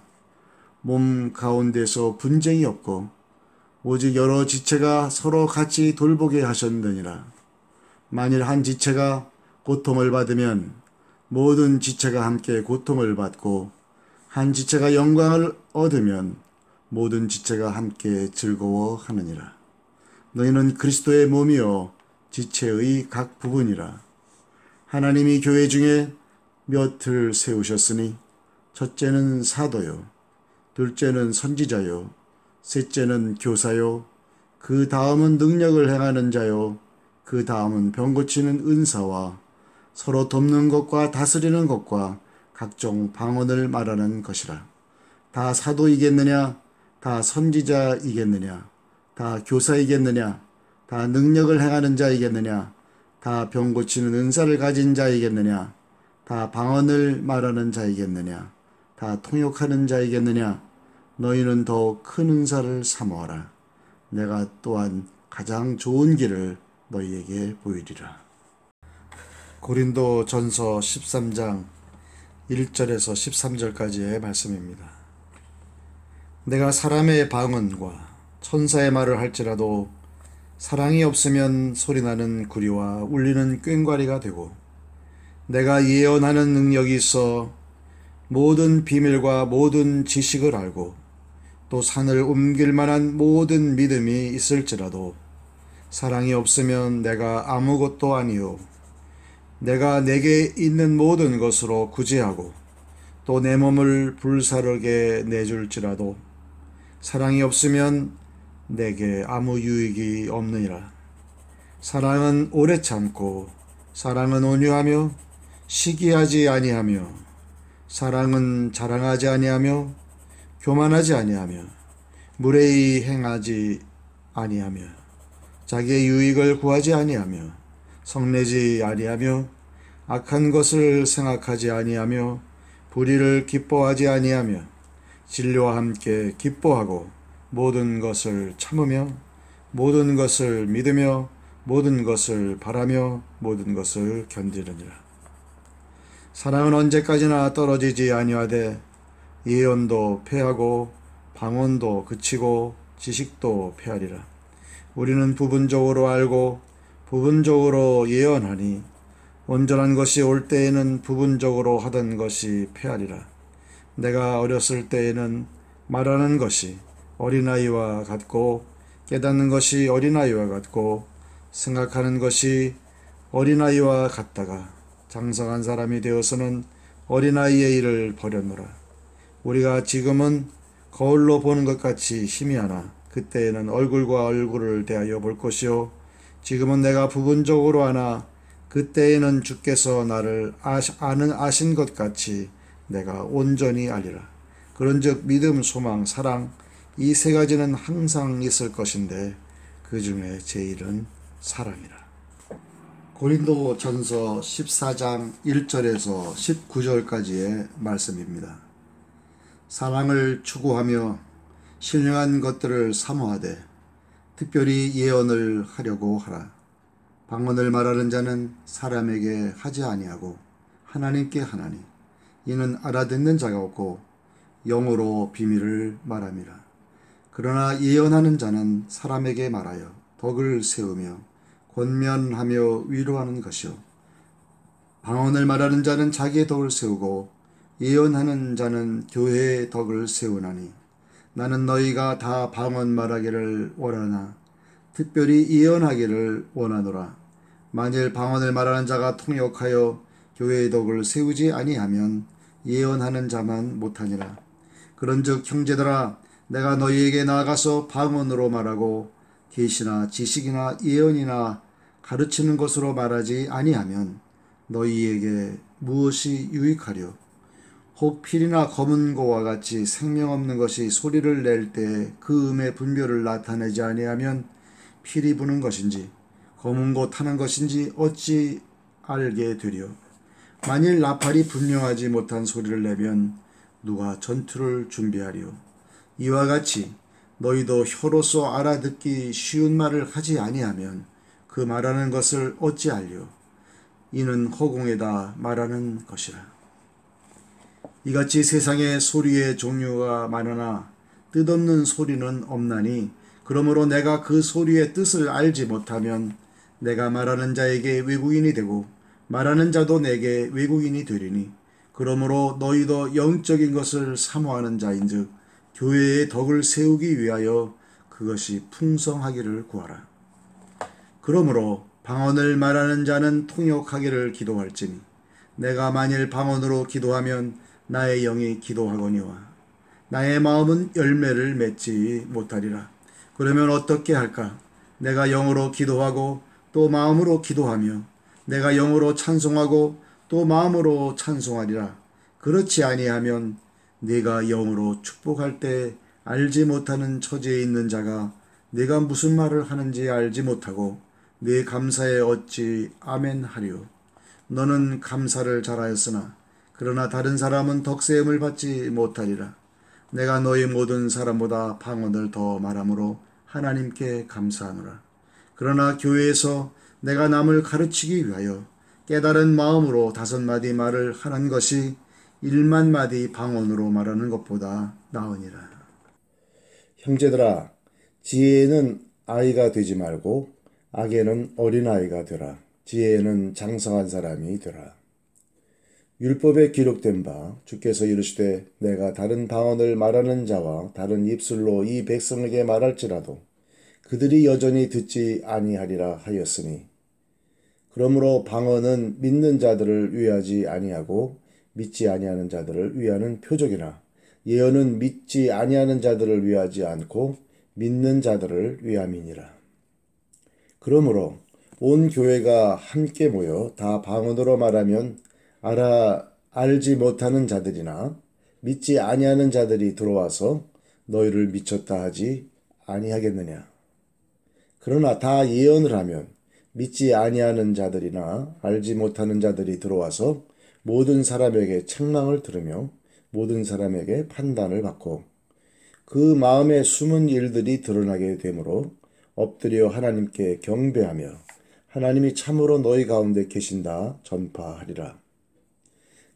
몸 가운데서 분쟁이 없고 오직 여러 지체가 서로 같이 돌보게 하셨느니라. 만일 한 지체가 고통을 받으면 모든 지체가 함께 고통을 받고 한 지체가 영광을 얻으면 모든 지체가 함께 즐거워하느니라. 너희는 그리스도의 몸이요 지체의 각 부분이라. 하나님이 교회 중에 몇을 세우셨으니 첫째는 사도요 둘째는 선지자요 셋째는 교사요 그 다음은 능력을 행하는 자요 그 다음은 병 고치는 은사와 서로 돕는 것과 다스리는 것과 각종 방언을 말하는 것이라. 다 사도이겠느냐? 다 선지자이겠느냐? 다 교사이겠느냐? 다 능력을 행하는 자이겠느냐? 다 병 고치는 은사를 가진 자이겠느냐? 다 방언을 말하는 자이겠느냐? 다 통역하는 자이겠느냐? 너희는 더 큰 은사를 사모하라. 내가 또한 가장 좋은 길을 너희에게 보이리라. 고린도 전서 13장 1절에서 13절까지의 말씀입니다. 내가 사람의 방언과 천사의 말을 할지라도 사랑이 없으면 소리나는 구리와 울리는 꽹과리가 되고, 내가 예언하는 능력이 있어 모든 비밀과 모든 지식을 알고 또 산을 옮길 만한 모든 믿음이 있을지라도 사랑이 없으면 내가 아무것도 아니요 내가 내게 있는 모든 것으로 구제하고 또 내 몸을 불사르게 내줄지라도 사랑이 없으면 내게 아무 유익이 없느니라. 사랑은 오래 참고 사랑은 온유하며 시기하지 아니하며 사랑은 자랑하지 아니하며 교만하지 아니하며 무례히 행하지 아니하며 자기의 유익을 구하지 아니하며 성내지 아니하며 악한 것을 생각하지 아니하며 불의를 기뻐하지 아니하며 진리와 함께 기뻐하고 모든 것을 참으며 모든 것을 믿으며 모든 것을 바라며 모든 것을 견디느니라. 사랑은 언제까지나 떨어지지 아니하되 예언도 패하고 방언도 그치고 지식도 패하리라. 우리는 부분적으로 알고 부분적으로 예언하니 온전한 것이 올 때에는 부분적으로 하던 것이 패하리라. 내가 어렸을 때에는 말하는 것이 어린아이와 같고 깨닫는 것이 어린아이와 같고 생각하는 것이 어린아이와 같다가 장성한 사람이 되어서는 어린아이의 일을 버렸노라. 우리가 지금은 거울로 보는 것 같이 희미하나 그때에는 얼굴과 얼굴을 대하여 볼 것이요 지금은 내가 부분적으로 하나 그때에는 주께서 나를 아신 것 같이 내가 온전히 알리라. 그런즉 믿음, 소망, 사랑 이 세 가지는 항상 있을 것인데 그 중에 제일은 사랑이라. 고린도 전서 14장 1절에서 19절까지의 말씀입니다. 사랑을 추구하며 신령한 것들을 사모하되 특별히 예언을 하려고 하라. 방언을 말하는 자는 사람에게 하지 아니하고 하나님께 하나니 이는 알아듣는 자가 없고 영으로 비밀을 말함이라. 그러나 예언하는 자는 사람에게 말하여 덕을 세우며 권면하며 위로하는 것이요 방언을 말하는 자는 자기의 덕을 세우고 예언하는 자는 교회의 덕을 세우나니 나는 너희가 다 방언 말하기를 원하나 특별히 예언하기를 원하노라. 만일 방언을 말하는 자가 통역하여 교회의 덕을 세우지 아니하면 예언하는 자만 못하니라. 그런즉 형제들아 내가 너희에게 나아가서 방언으로 말하고 계시나 지식이나 예언이나 가르치는 것으로 말하지 아니하면 너희에게 무엇이 유익하려? 혹 필이나 검은 고와 같이 생명 없는 것이 소리를 낼 때 그 음의 분별을 나타내지 아니하면 필이 부는 것인지 검은 고 타는 것인지 어찌 알게 되려? 만일 나팔이 분명하지 못한 소리를 내면 누가 전투를 준비하리요? 이와 같이 너희도 혀로서 알아듣기 쉬운 말을 하지 아니하면 그 말하는 것을 어찌 알려? 이는 허공에다 말하는 것이라. 이같이 세상에 소리의 종류가 많으나 뜻없는 소리는 없나니 그러므로 내가 그 소리의 뜻을 알지 못하면 내가 말하는 자에게 외국인이 되고 말하는 자도 내게 외국인이 되리니 그러므로 너희도 영적인 것을 사모하는 자인즉 교회의 덕을 세우기 위하여 그것이 풍성하기를 구하라. 그러므로 방언을 말하는 자는 통역하기를 기도할지니 내가 만일 방언으로 기도하면 나의 영이 기도하거니와 나의 마음은 열매를 맺지 못하리라. 그러면 어떻게 할까? 내가 영으로 기도하고 또 마음으로 기도하며 내가 영으로 찬송하고 또 마음으로 찬송하리라. 그렇지 아니하면 네가 영으로 축복할 때 알지 못하는 처지에 있는 자가 내가 무슨 말을 하는지 알지 못하고 내 감사에 어찌 아멘 하리요. 너는 감사를 잘하였으나 그러나 다른 사람은 덕세음을 받지 못하리라. 내가 너희 모든 사람보다 방언을 더 말함으로 하나님께 감사하노라. 그러나 교회에서 내가 남을 가르치기 위하여 깨달은 마음으로 5마디 말을 하는 것이 1만 마디 방언으로 말하는 것보다 나으니라. 형제들아, 지혜에는 아이가 되지 말고 악에는 어린아이가 되라. 지혜에는 장성한 사람이 되라. 율법에 기록된 바 주께서 이르시되 내가 다른 방언을 말하는 자와 다른 입술로 이 백성에게 말할지라도 그들이 여전히 듣지 아니하리라 하였으니, 그러므로 방언은 믿는 자들을 위하지 아니하고 믿지 아니하는 자들을 위하는 표적이나 예언은 믿지 아니하는 자들을 위하지 않고 믿는 자들을 위함이니라. 그러므로 온 교회가 함께 모여 다 방언으로 말하면 알지 못하는 자들이나 믿지 아니하는 자들이 들어와서 너희를 미쳤다 하지 아니하겠느냐. 그러나 다 예언을 하면 믿지 아니하는 자들이나 알지 못하는 자들이 들어와서 모든 사람에게 책망을 들으며 모든 사람에게 판단을 받고 그 마음의 숨은 일들이 드러나게 되므로 엎드려 하나님께 경배하며 하나님이 참으로 너희 가운데 계신다 전파하리라.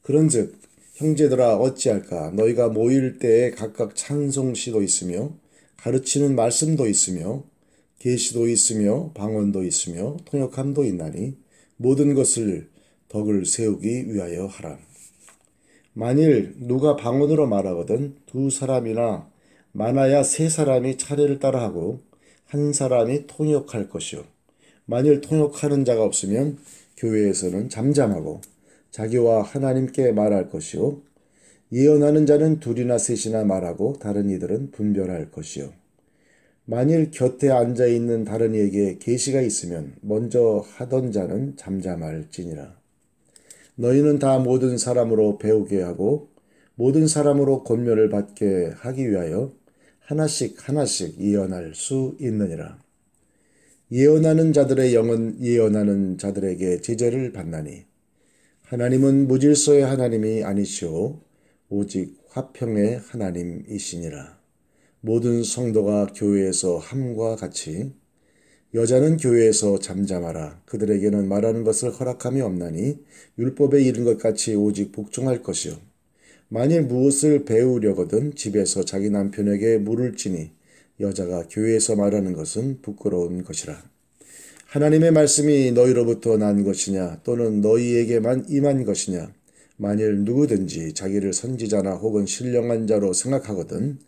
그런즉 형제들아 어찌할까. 너희가 모일 때에 각각 찬송시도 있으며 가르치는 말씀도 있으며 계시도 있으며 방언도 있으며 통역함도 있나니 모든 것을 덕을 세우기 위하여 하라. 만일 누가 방언으로 말하거든 2사람이나 많아야 3사람이 차례를 따라하고 1사람이 통역할 것이요. 만일 통역하는 자가 없으면 교회에서는 잠잠하고 자기와 하나님께 말할 것이요. 예언하는 자는 2이나 3이나 말하고 다른 이들은 분별할 것이요. 만일 곁에 앉아있는 다른 이에게 계시가 있으면 먼저 하던 자는 잠잠할지니라. 너희는 다 모든 사람으로 배우게 하고 모든 사람으로 권면을 받게 하기 위하여 하나씩 예언할 수 있느니라. 예언하는 자들의 영은 예언하는 자들에게 제재를 받나니 하나님은 무질서의 하나님이 아니시오 오직 화평의 하나님이시니라. 모든 성도가 교회에서 함과 같이 여자는 교회에서 잠잠하라. 그들에게는 말하는 것을 허락함이 없나니 율법에 이른 것 같이 오직 복종할 것이요. 만일 무엇을 배우려거든 집에서 자기 남편에게 물을지니 여자가 교회에서 말하는 것은 부끄러운 것이라. 하나님의 말씀이 너희로부터 난 것이냐 또는 너희에게만 임한 것이냐. 만일 누구든지 자기를 선지자나 혹은 신령한 자로 생각하거든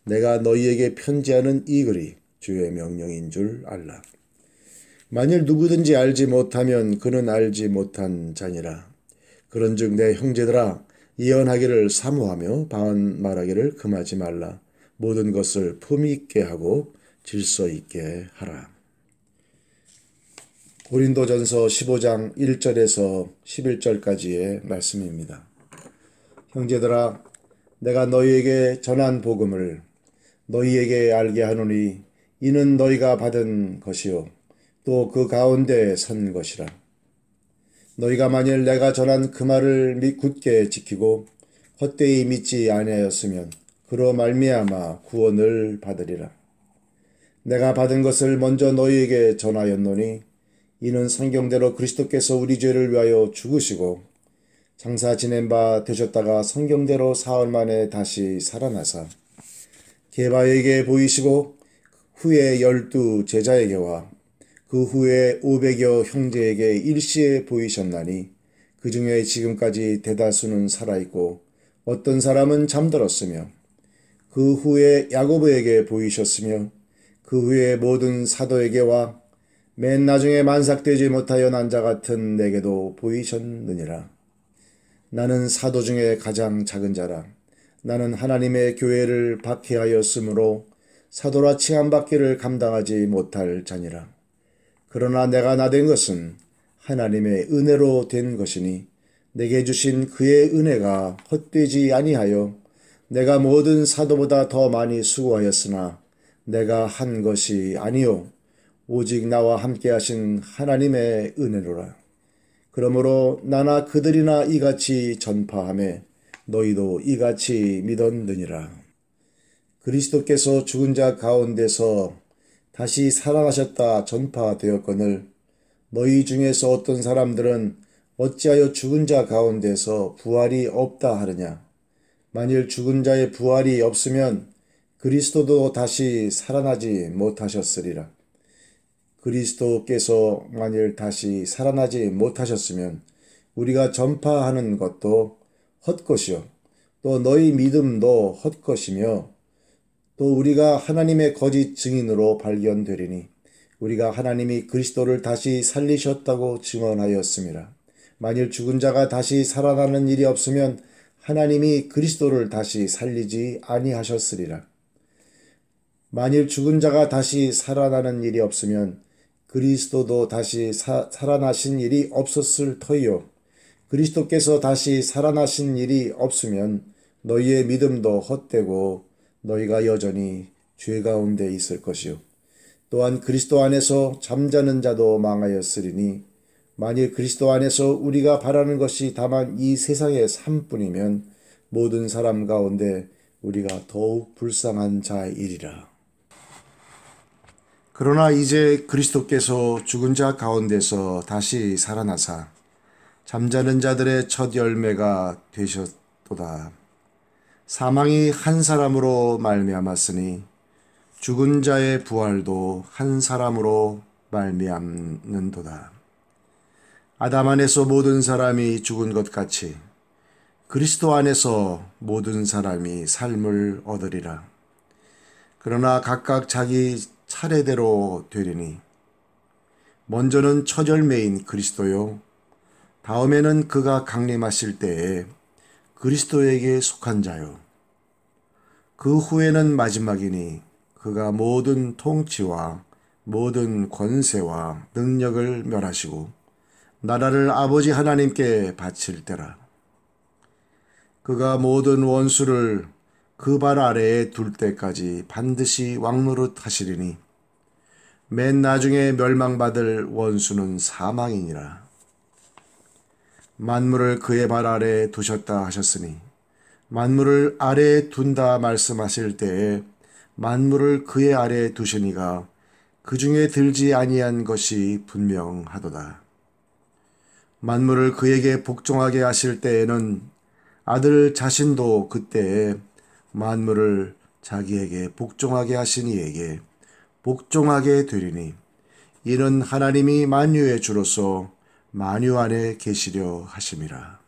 내가 너희에게 편지하는 이 글이 주의 명령인 줄 알라. 만일 누구든지 알지 못하면 그는 알지 못한 자니라. 그런즉 내 형제들아 예언하기를 사모하며 방언 말하기를 금하지 말라. 모든 것을 품위 있게 하고 질서 있게 하라. 고린도전서 15장 1절에서 11절까지의 말씀입니다. 형제들아 내가 너희에게 전한 복음을 너희에게 알게 하노니 이는 너희가 받은 것이요 또 그 가운데 선 것이라. 너희가 만일 내가 전한 그 말을 굳게 지키고 헛되이 믿지 아니하였으면 그로 말미암아 구원을 받으리라. 내가 받은 것을 먼저 너희에게 전하였노니 이는 성경대로 그리스도께서 우리 죄를 위하여 죽으시고 장사 지낸 바 되셨다가 성경대로 사흘 만에 다시 살아나사 게바에게 보이시고 후에 12 제자에게와 그 후에 500여 형제에게 일시에 보이셨나니 그 중에 지금까지 대다수는 살아있고 어떤 사람은 잠들었으며 그 후에 야고보에게 보이셨으며 그 후에 모든 사도에게와 맨 나중에 만삭되지 못하여 난 자 같은 내게도 보이셨느니라. 나는 사도 중에 가장 작은 자라. 나는 하나님의 교회를 박해하였으므로 사도라 칭함받기를 감당하지 못할 자니라. 그러나 내가 나된 것은 하나님의 은혜로 된 것이니 내게 주신 그의 은혜가 헛되지 아니하여 내가 모든 사도보다 더 많이 수고하였으나 내가 한 것이 아니요 오직 나와 함께 하신 하나님의 은혜로라. 그러므로 나나 그들이나 이같이 전파하매 너희도 이같이 믿었느니라. 그리스도께서 죽은 자 가운데서 다시 살아나셨다 전파되었거늘 너희 중에서 어떤 사람들은 어찌하여 죽은 자 가운데서 부활이 없다 하느냐. 만일 죽은 자의 부활이 없으면 그리스도도 다시 살아나지 못하셨으리라. 그리스도께서 만일 다시 살아나지 못하셨으면 우리가 전파하는 것도 헛것이요 또 너희 믿음도 헛것이며 또 우리가 하나님의 거짓 증인으로 발견되리니 우리가 하나님이 그리스도를 다시 살리셨다고 증언하였습니다. 만일 죽은 자가 다시 살아나는 일이 없으면 하나님이 그리스도를 다시 살리지 아니하셨으리라. 만일 죽은 자가 다시 살아나는 일이 없으면 그리스도도 다시 살아나신 일이 없었을 터이요. 그리스도께서 다시 살아나신 일이 없으면 너희의 믿음도 헛되고 너희가 여전히 죄 가운데 있을 것이요. 또한 그리스도 안에서 잠자는 자도 망하였으리니 만일 그리스도 안에서 우리가 바라는 것이 다만 이 세상의 삶뿐이면 모든 사람 가운데 우리가 더욱 불쌍한 자이리라. 그러나 이제 그리스도께서 죽은 자 가운데서 다시 살아나사 잠자는 자들의 첫 열매가 되셨도다. 사망이 한 사람으로 말미암았으니 죽은 자의 부활도 한 사람으로 말미암는도다. 아담 안에서 모든 사람이 죽은 것 같이 그리스도 안에서 모든 사람이 삶을 얻으리라. 그러나 각각 자기 차례대로 되리니 먼저는 첫 열매인 그리스도요 다음에는 그가 강림하실 때에 그리스도에게 속한 자요 그 후에는 마지막이니 그가 모든 통치와 모든 권세와 능력을 멸하시고 나라를 아버지 하나님께 바칠 때라. 그가 모든 원수를 그 발 아래에 둘 때까지 반드시 왕노릇 하시리니 맨 나중에 멸망받을 원수는 사망이니라. 만물을 그의 발 아래에 두셨다 하셨으니 만물을 아래에 둔다 말씀하실 때에 만물을 그의 아래에 두시니가 그 중에 들지 아니한 것이 분명하도다. 만물을 그에게 복종하게 하실 때에는 아들 자신도 그때에 만물을 자기에게 복종하게 하신 이에게 복종하게 되리니 이는 하나님이 만유의 주로서 만유 안에 계시려 하심이라.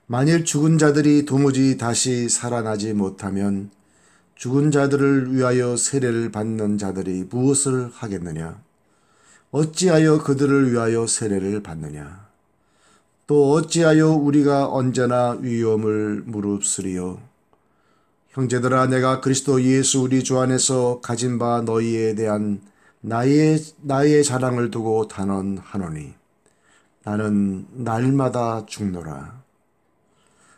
만일 죽은 자들이 도무지 다시 살아나지 못하면 죽은 자들을 위하여 세례를 받는 자들이 무엇을 하겠느냐? 어찌하여 그들을 위하여 세례를 받느냐? 또 어찌하여 우리가 언제나 위험을 무릅쓰리요? 형제들아, 내가 그리스도 예수 우리 주 안에서 가진 바 너희에 대한 나의 자랑을 두고 단언하노니 나는 날마다 죽노라.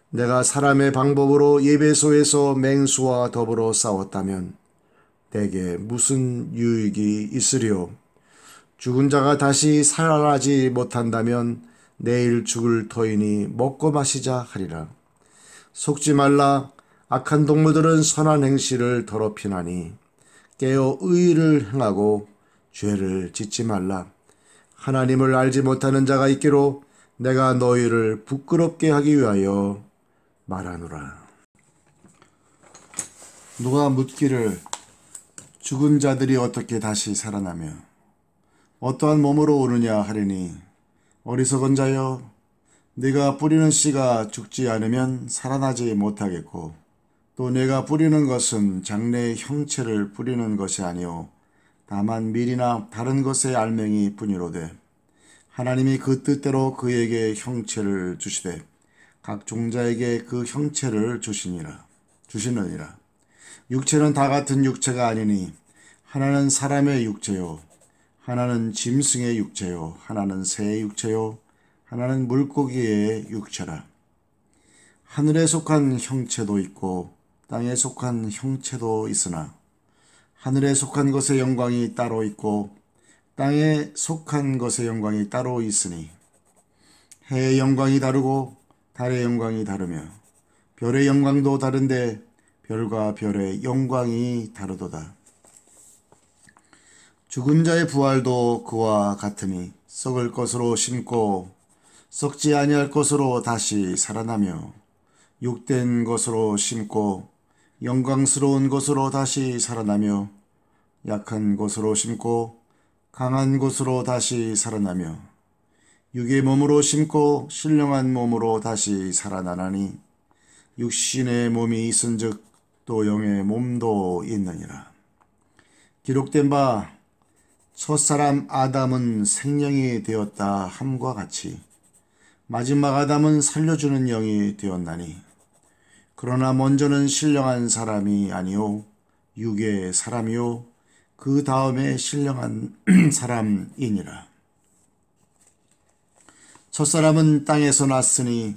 내가 사람의 방법으로 예배소에서 맹수와 더불어 싸웠다면 내게 무슨 유익이 있으리요? 죽은 자가 다시 살아나지 못한다면 내일 죽을 터이니 먹고 마시자 하리라. 속지 말라. 악한 동무들은 선한 행실을 더럽히나니 깨어 의를 행하고 죄를 짓지 말라. 하나님을 알지 못하는 자가 있기로 내가 너희를 부끄럽게 하기 위하여 말하노라. 누가 묻기를 죽은 자들이 어떻게 다시 살아나며 어떠한 몸으로 오느냐 하리니 어리석은 자여, 네가 뿌리는 씨가 죽지 않으면 살아나지 못하겠고 또 내가 뿌리는 것은 장래의 형체를 뿌리는 것이 아니오 다만 밀이나 다른 것의 알맹이 뿐이로되 하나님이 그 뜻대로 그에게 형체를 주시되 각 종자에게 그 형체를 주시느니라. 육체는 다 같은 육체가 아니니 하나는 사람의 육체요 하나는 짐승의 육체요 하나는 새의 육체요 하나는 물고기의 육체라. 하늘에 속한 형체도 있고 땅에 속한 형체도 있으나 하늘에 속한 것의 영광이 따로 있고 땅에 속한 것의 영광이 따로 있으니 해의 영광이 다르고 달의 영광이 다르며 별의 영광도 다른데 별과 별의 영광이 다르도다. 죽은 자의 부활도 그와 같으니 썩을 것으로 심고 썩지 아니할 것으로 다시 살아나며 육된 것으로 심고 영광스러운 것으로 다시 살아나며 약한 것으로 심고 강한 것으로 다시 살아나며 육의 몸으로 심고 신령한 몸으로 다시 살아나나니 육신의 몸이 있은즉 또 영의 몸도 있느니라. 기록된 바 첫사람 아담은 생명이 되었다 함과 같이 마지막 아담은 살려주는 영이 되었나니 그러나 먼저는 신령한 사람이 아니요 육의 사람이요 그 다음에 신령한 사람이니라. 첫사람은 땅에서 났으니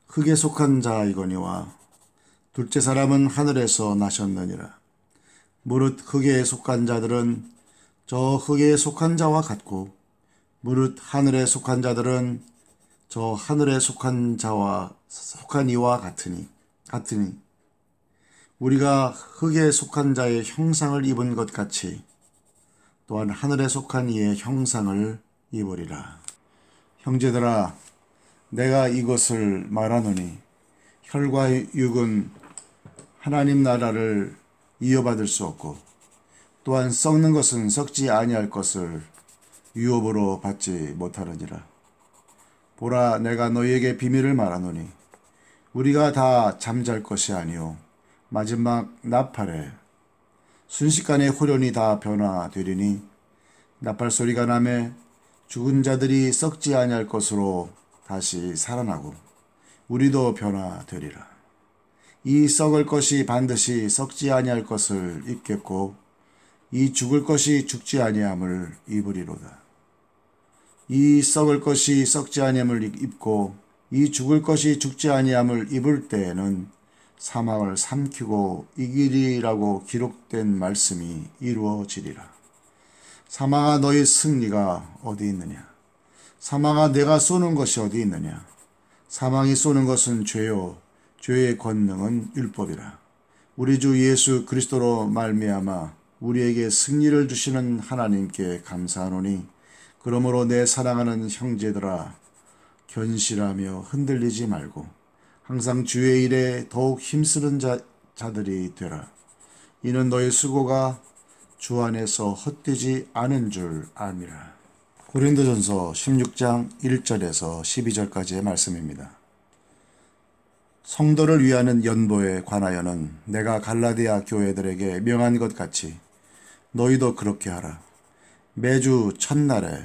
흙에 속한 자이거니와 둘째 사람은 하늘에서 나셨느니라. 무릇 흙에 속한 자들은 저 흙에 속한 자와 같고 무릇 하늘에 속한 자들은 저 하늘에 속한 자와 속한 이와 같으니 우리가 흙에 속한 자의 형상을 입은 것 같이 또한 하늘에 속한 이의 형상을 입으리라. 형제들아, 내가 이것을 말하노니 혈과 육은 하나님 나라를 이어받을 수 없고 또한 썩는 것은 썩지 아니할 것을 유업으로 받지 못하느니라. 보라, 내가 너희에게 비밀을 말하노니 우리가 다 잠잘 것이 아니요 마지막 나팔에 순식간에 호련히 다 변화되리니 나팔 소리가 나매 죽은 자들이 썩지 아니할 것으로 다시 살아나고 우리도 변화되리라. 이 썩을 것이 반드시 썩지 아니할 것을 입겠고 이 죽을 것이 죽지 아니함을 입으리로다. 이 썩을 것이 썩지 아니함을 입고 이 죽을 것이 죽지 아니함을 입을 때에는 사망을 삼키고 이기리라고 기록된 말씀이 이루어지리라. 사망아, 너희 승리가 어디 있느냐? 사망아, 내가 쏘는 것이 어디 있느냐? 사망이 쏘는 것은 죄요 죄의 권능은 율법이라. 우리 주 예수 그리스도로 말미암아 우리에게 승리를 주시는 하나님께 감사하노니 그러므로 내 사랑하는 형제들아, 견실하며 흔들리지 말고 항상 주의 일에 더욱 힘쓰는 자들이 되라. 이는 너희 수고가 주 안에서 헛되지 않은 줄 압니다. 고린도전서 16장 1절에서 12절까지의 말씀입니다. 성도를 위하는 연보에 관하여는 내가 갈라디아 교회들에게 명한 것 같이 너희도 그렇게 하라. 매주 첫날에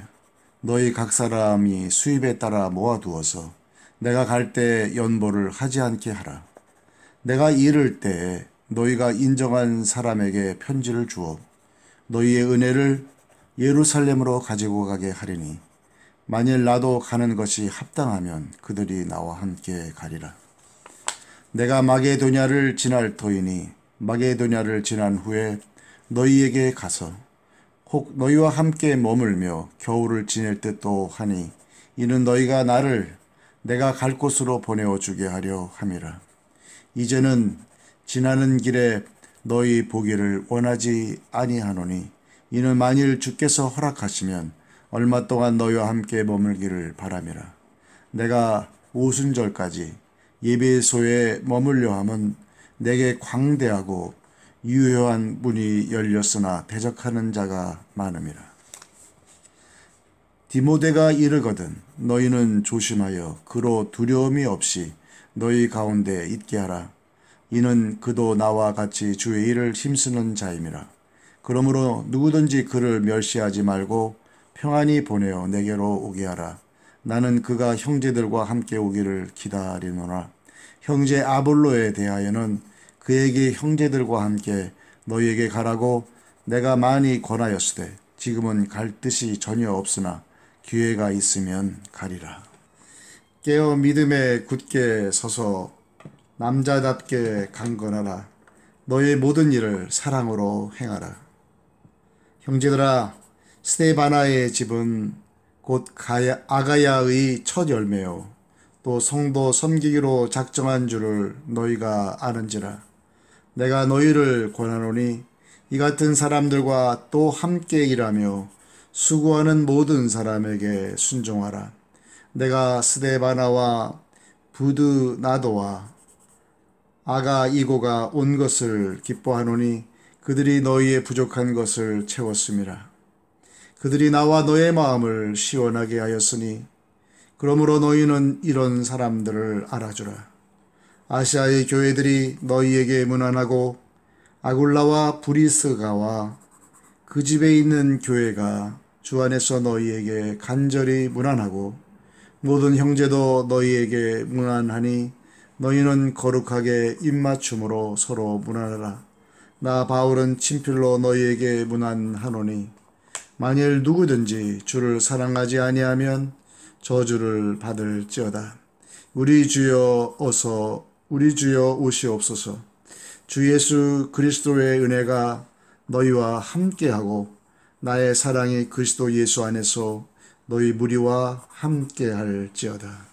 너희 각 사람이 수입에 따라 모아두어서 내가 갈 때 연보를 하지 않게 하라. 내가 이를 때에 너희가 인정한 사람에게 편지를 주어 너희의 은혜를 예루살렘으로 가지고 가게 하리니 만일 나도 가는 것이 합당하면 그들이 나와 함께 가리라. 내가 마게도냐를 지날 터이니 마게도냐를 지난 후에 너희에게 가서 혹 너희와 함께 머물며 겨울을 지낼 듯도 하니 이는 너희가 나를 내가 갈 곳으로 보내어 주게 하려 함이라. 이제는 지나는 길에 너희 보기를 원하지 아니하노니 이는 만일 주께서 허락하시면 얼마 동안 너희와 함께 머물기를 바람이라. 내가 오순절까지 예배소에 머물려 함은 내게 광대하고 유효한 문이 열렸으나 대적하는 자가 많음이라. 디모데가 이르거든 너희는 조심하여 그로 두려움이 없이 너희 가운데 있게 하라. 이는 그도 나와 같이 주의 일을 힘쓰는 자임이라. 그러므로 누구든지 그를 멸시하지 말고 평안히 보내어 내게로 오게 하라. 나는 그가 형제들과 함께 오기를 기다리노라. 형제 아볼로에 대하여는 그에게 형제들과 함께 너희에게 가라고 내가 많이 권하였으되 지금은 갈 뜻이 전혀 없으나 기회가 있으면 가리라. 깨어 믿음에 굳게 서서 남자답게 강건하라. 너의 모든 일을 사랑으로 행하라. 형제들아, 스데바나의 집은 곧 아가야의 첫 열매요. 또 성도 섬기기로 작정한 줄을 너희가 아는지라. 내가 너희를 권하노니 이 같은 사람들과 또 함께 일하며 수고하는 모든 사람에게 순종하라. 내가 스데바나와 부드나도와 아가이고가 온 것을 기뻐하노니 그들이 너희의 부족한 것을 채웠음이라. 그들이 나와 너의 마음을 시원하게 하였으니 그러므로 너희는 이런 사람들을 알아주라. 아시아의 교회들이 너희에게 문안하고 아굴라와 브리스가와 그 집에 있는 교회가 주 안에서 너희에게 간절히 문안하고 모든 형제도 너희에게 문안하니 너희는 거룩하게 입맞춤으로 서로 문안하라. 나 바울은 친필로 너희에게 문안하노니 만일 누구든지 주를 사랑하지 아니하면 저주를 받을지어다. 우리 주여 오시옵소서. 주 예수 그리스도의 은혜가 너희와 함께하고 나의 사랑이 그리스도 예수 안에서 너희 무리와 함께할지어다.